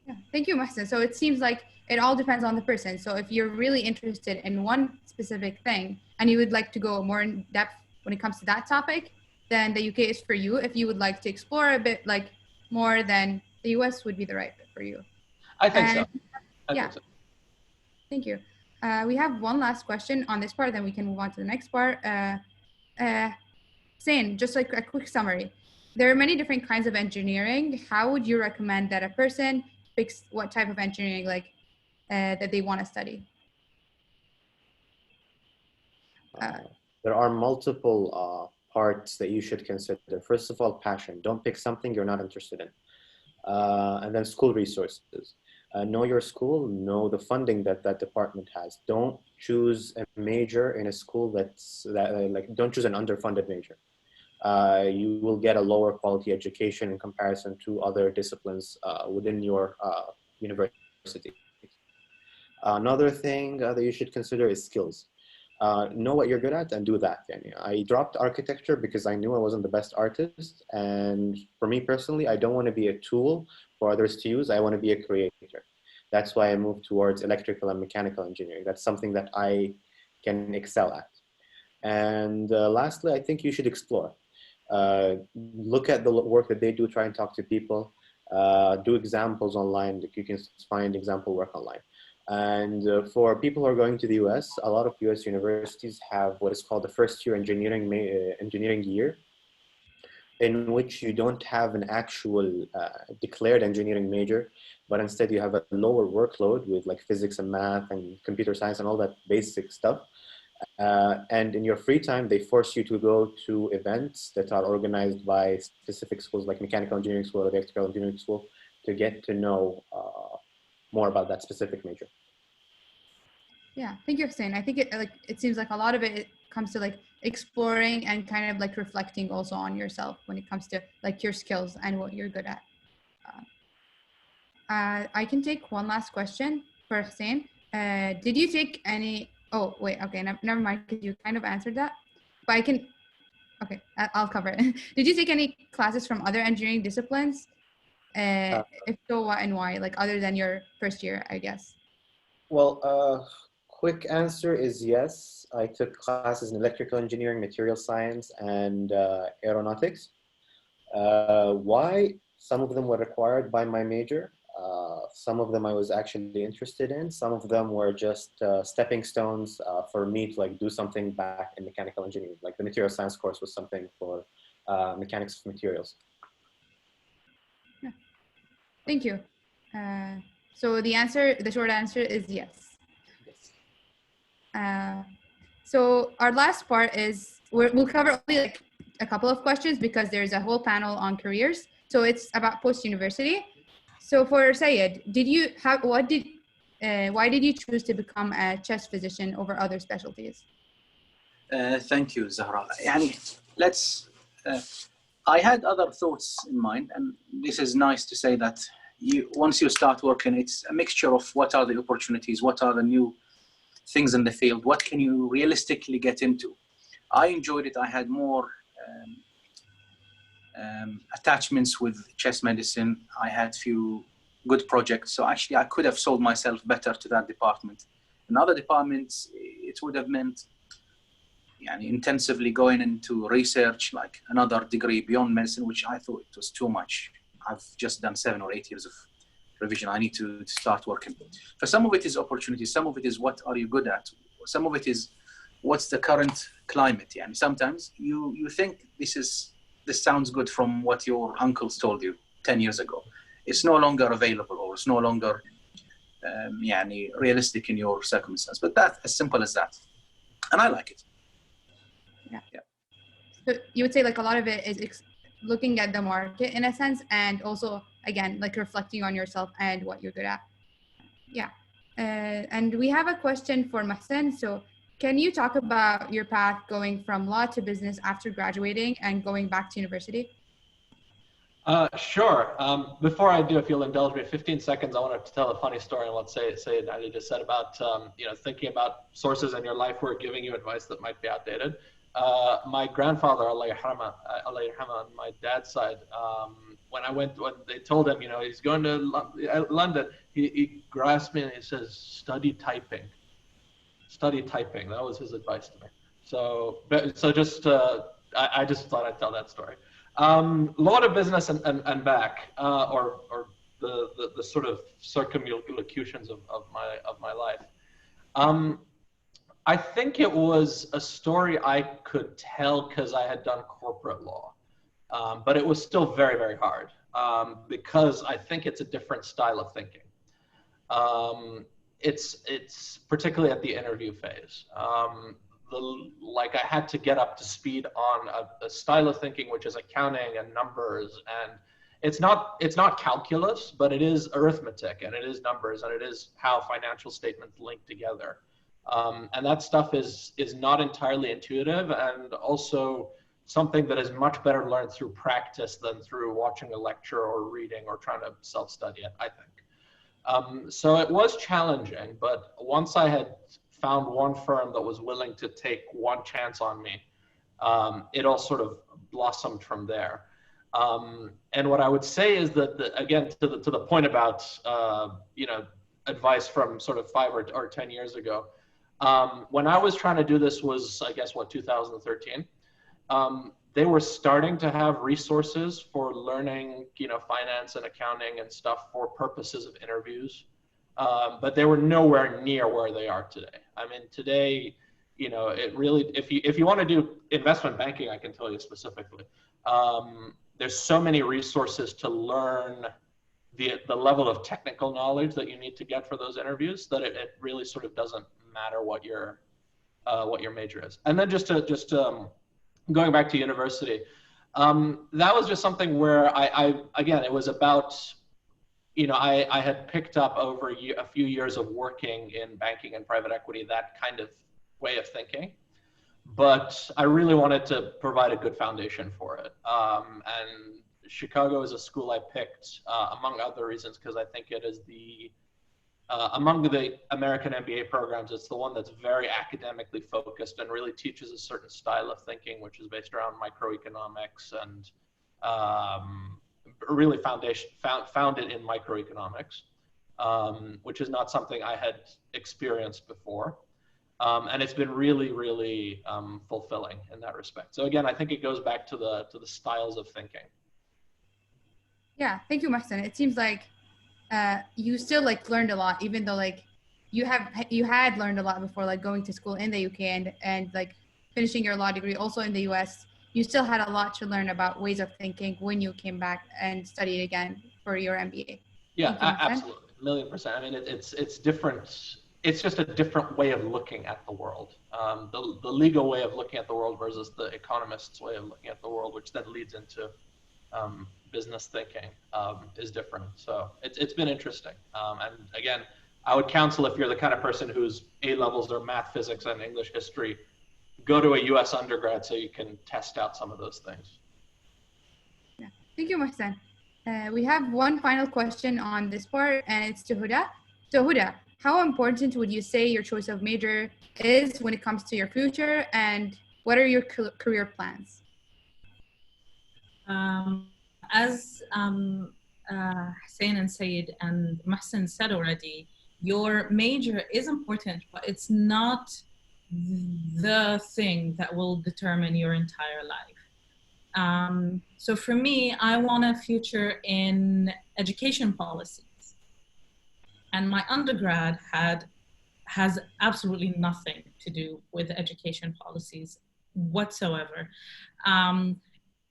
Yeah, thank you, Mohsen. So it seems like it all depends on the person. So if you're really interested in one specific thing and you would like to go more in depth when it comes to that topic, then the UK is for you. If you would like to explore a bit more, then the US would be the right fit for you. I think so. I think so. Thank you. We have one last question on this part, then we can move on to the next part. Zain, just like a quick summary. There are many different kinds of engineering. How would you recommend that a person picks what type of engineering that they want to study? There are multiple parts that you should consider. First of all, passion. Don't pick something you're not interested in. And then school resources. Know your school, know the funding that department has. Don't choose a major in a school don't choose an underfunded major. You will get a lower quality education in comparison to other disciplines within your university. Another thing that you should consider is skills. Know what you're good at and do that. I dropped architecture because I knew I wasn't the best artist. And for me personally, I don't want to be a tool for others to use. I want to be a creator. That's why I moved towards electrical and mechanical engineering. That's something that I can excel at. And lastly, I think you should explore. Look at the work that they do, try and talk to people, do examples online. You can find example work online. And for people who are going to the US, a lot of US universities have what is called the first year engineering year, in which you don't have an actual declared engineering major, but instead you have a lower workload with like physics and math and computer science and all that basic stuff. And in your free time, they force you to go to events that are organized by specific schools like mechanical engineering school or electrical engineering school to get to know more about that specific major. Yeah, thank you, Hussein. I think it seems like a lot of it comes to exploring and kind of reflecting also on yourself when it comes to your skills and what you're good at. I can take one last question for Hussein. Did you take any? Oh wait, okay, never mind, because you kind of answered that. But I can. Okay, I'll cover it. Did you take any classes from other engineering disciplines? If so, what and why? Other than your first year, I guess. Well, quick answer is yes. I took classes in electrical engineering, material science, and aeronautics. Why? Some of them were required by my major. Some of them I was actually interested in. Some of them were just stepping stones for me to do something back in mechanical engineering. Like the material science course was something for mechanics of materials. Yeah. Thank you. So the short answer is yes. So our last part is we'll cover only a couple of questions because there's a whole panel on careers. So it's about post-university. So for Syed, why did you choose to become a chest physician over other specialties? Thank you, Zahra. I had other thoughts in mind, and this is nice to say that once you start working, it's a mixture of what are the opportunities, what are the new things in the field, what can you realistically get into. I enjoyed it. I had more attachments with chest medicine. I had few good projects. So actually, I could have sold myself better to that department. In other departments, it would have meant intensively going into research, like another degree beyond medicine, which I thought it was too much. I've just done 7 or 8 years of revision. I need to start working. For some of it is opportunity. Some of it is what are you good at. Some of it is what's the current climate. And sometimes you think this sounds good from what your uncles told you 10 years ago. It's no longer available, or it's no longer realistic in your circumstance. But that's as simple as that. And I like it. Yeah. So you would say like a lot of it is looking at the market in a sense, and also again like reflecting on yourself and what you're good at. Yeah. And we have a question for Mahsen. So can you talk about your path going from law to business after graduating and going back to university? Sure. Before I do, if you'll indulge me 15 seconds, I want to tell a funny story on what Sayyid Ali just said about thinking about sources in your life who are giving you advice that might be outdated. My grandfather, Allah yarhama, on my dad's side, when they told him, he's going to London, he grasped me and he says, study typing. Study typing. That was his advice to me. I just thought I'd tell that story. Law to business and back, or the sort of circumlocutions of my life. I think it was a story I could tell because I had done corporate law, but it was still very, very hard because I think it's a different style of thinking. It's particularly at the interview phase. I had to get up to speed on a style of thinking which is accounting and numbers, and it's not calculus, but it is arithmetic and it is numbers and it is how financial statements link together. And that stuff is not entirely intuitive, and also something that is much better learned through practice than through watching a lecture or reading or trying to self-study it, I think. So it was challenging, but once I had found one firm that was willing to take one chance on me, it all sort of blossomed from there. And what I would say is that, again, to the point about advice from sort of 5 or 10 years ago, when I was trying to do this was, I guess, 2013. They were starting to have resources for learning, finance and accounting and stuff for purposes of interviews. But they were nowhere near where they are today. I mean, today, it really, if you want to do investment banking, I can tell you specifically, there's so many resources to learn the level of technical knowledge that you need to get for those interviews that it really sort of doesn't matter what your major is. And then just going back to university, that was just something where again, it was about, I had picked up over a few years of working in banking and private equity, that kind of way of thinking. But I really wanted to provide a good foundation for it. And Chicago is a school I picked, among other reasons, because I think it is among the American MBA programs, it's the one that's very academically focused and really teaches a certain style of thinking, which is based around microeconomics and really founded in microeconomics, which is not something I had experienced before. And it's been really, really fulfilling in that respect. So again, I think it goes back to the styles of thinking. Yeah, thank you, Mahsen. It seems like you still learned a lot, even though you had learned a lot before, going to school in the UK and finishing your law degree also in the US. You still had a lot to learn about ways of thinking when you came back and studied again for your MBA. Yeah, absolutely, 1,000,000%. I mean, it's different. It's just a different way of looking at the world. The legal way of looking at the world versus the economist's way of looking at the world, which then leads into business thinking, is different. So it's been interesting. And again, I would counsel, if you're the kind of person whose A levels are math, physics, and English history, go to a US undergrad so you can test out some of those things. Yeah. Thank you, Mohsen. We have one final question on this part, and it's to Huda. So Huda, how important would you say your choice of major is when it comes to your future, and what are your career plans? As Hussein and Sayed and Mohsen said already, your major is important, but it's not the thing that will determine your entire life. So for me, I want a future in education policies. And my undergrad has absolutely nothing to do with education policies whatsoever.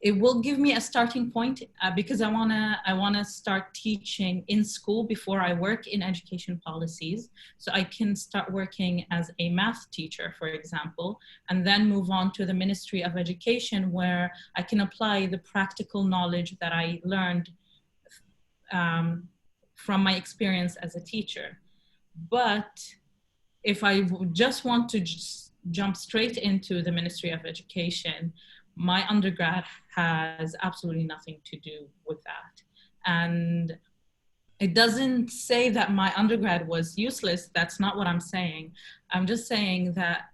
It will give me a starting point because I wanna start teaching in school before I work in education policies, so I can start working as a math teacher, for example, and then move on to the Ministry of Education, where I can apply the practical knowledge that I learned from my experience as a teacher. But if I just want to jump straight into the Ministry of Education, my undergrad has absolutely nothing to do with that. And it doesn't say that my undergrad was useless. That's not what I'm saying. I'm just saying that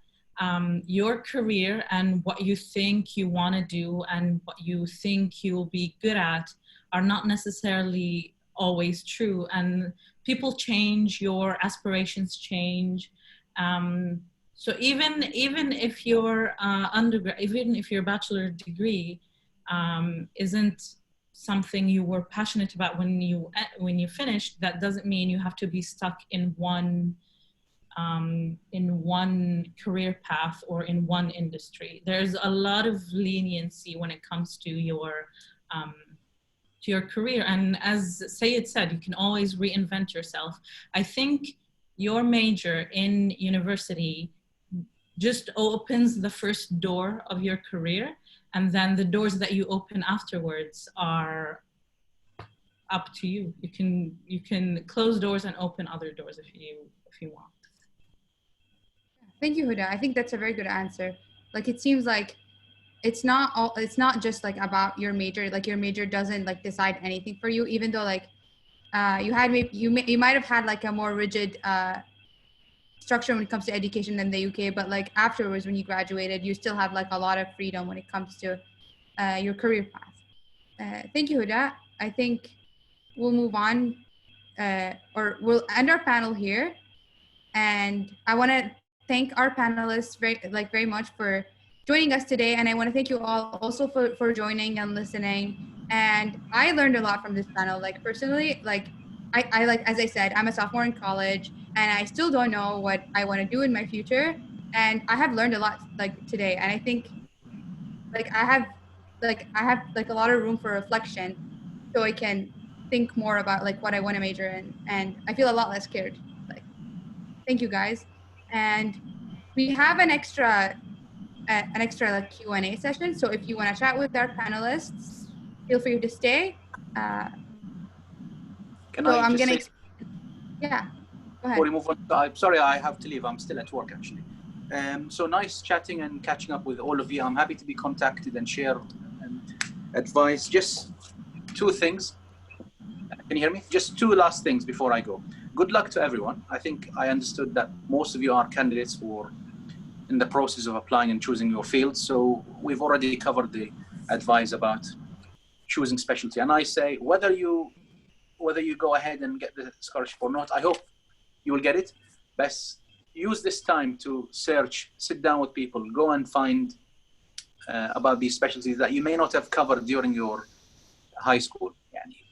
your career and what you think you want to do and what you think you'll be good at are not necessarily always true. And people change, your aspirations change. So even if your undergrad, even if your bachelor degree isn't something you were passionate about when you finished, that doesn't mean you have to be stuck in one career path or in one industry. There's a lot of leniency when it comes to your career, and as Sayed said, you can always reinvent yourself. I think your major in university just opens the first door of your career, and then the doors that you open afterwards are up to you. You can close doors and open other doors if you want. Thank you, Huda. I think that's a very good answer. Like, it seems like it's not just like about your major. Like, your major doesn't like decide anything for you, even though like you might have had like a more rigid structure when it comes to education than the UK, but like afterwards when you graduated, you still have like a lot of freedom when it comes to your career path. Thank you, Huda. I think we'll move on, or we'll end our panel here. And I want to thank our panelists very much for joining us today. And I want to thank you all also for joining and listening. And I learned a lot from this panel. Like, personally, like I like, as I said, I'm a sophomore in college and I still don't know what I want to do in my future. And I have learned a lot like today. And I think like I have like a lot of room for reflection, so I can think more about like what I want to major in. And I feel a lot less scared. Like, thank you guys. And we have an extra like Q&A session. So if you want to chat with our panelists, feel free to stay. Yeah, go ahead. Before we move on, I'm sorry, I have to leave. I'm still at work actually. So nice chatting and catching up with all of you. I'm happy to be contacted and share advice. Just two things. Can you hear me? Just two last things before I go. Good luck to everyone. I think I understood that most of you are candidates for in the process of applying and choosing your field. So we've already covered the advice about choosing specialty. And I say, whether you go ahead and get the scholarship or not, I hope you will get it. Best use this time to search, sit down with people, go and find about these specialties that you may not have covered during your high school.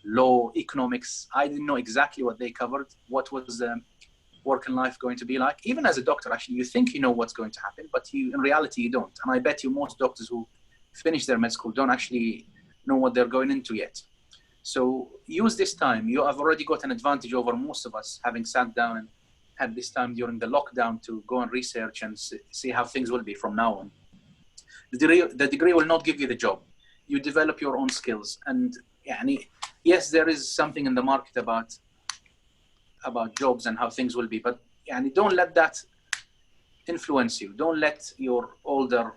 Law, economics, I didn't know exactly what they covered. What was work and life going to be like? Even as a doctor, actually, you think you know what's going to happen, but in reality, you don't. And I bet you most doctors who finish their med school don't actually know what they're going into yet. So use this time. You have already got an advantage over most of us, having sat down and had this time during the lockdown to go and research and see how things will be from now on. The degree will not give you the job. You develop your own skills. And yes, there is something in the market about jobs and how things will be, but don't let that influence you. Don't let your older,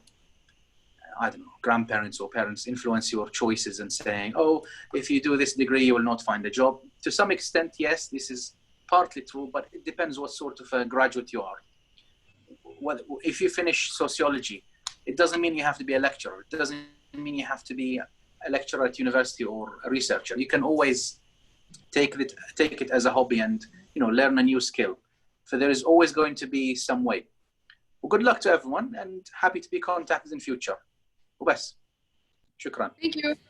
I don't know, grandparents or parents influence your choices and saying, oh, if you do this degree, you will not find a job. To some extent, yes, this is partly true, but it depends what sort of a graduate you are. If you finish sociology, it doesn't mean you have to be a lecturer. It doesn't mean you have to be a lecturer at university or a researcher. You can always take it as a hobby and learn a new skill. So there is always going to be some way. Well, good luck to everyone and happy to be contacted in future. وبس. شكرا. Thank you.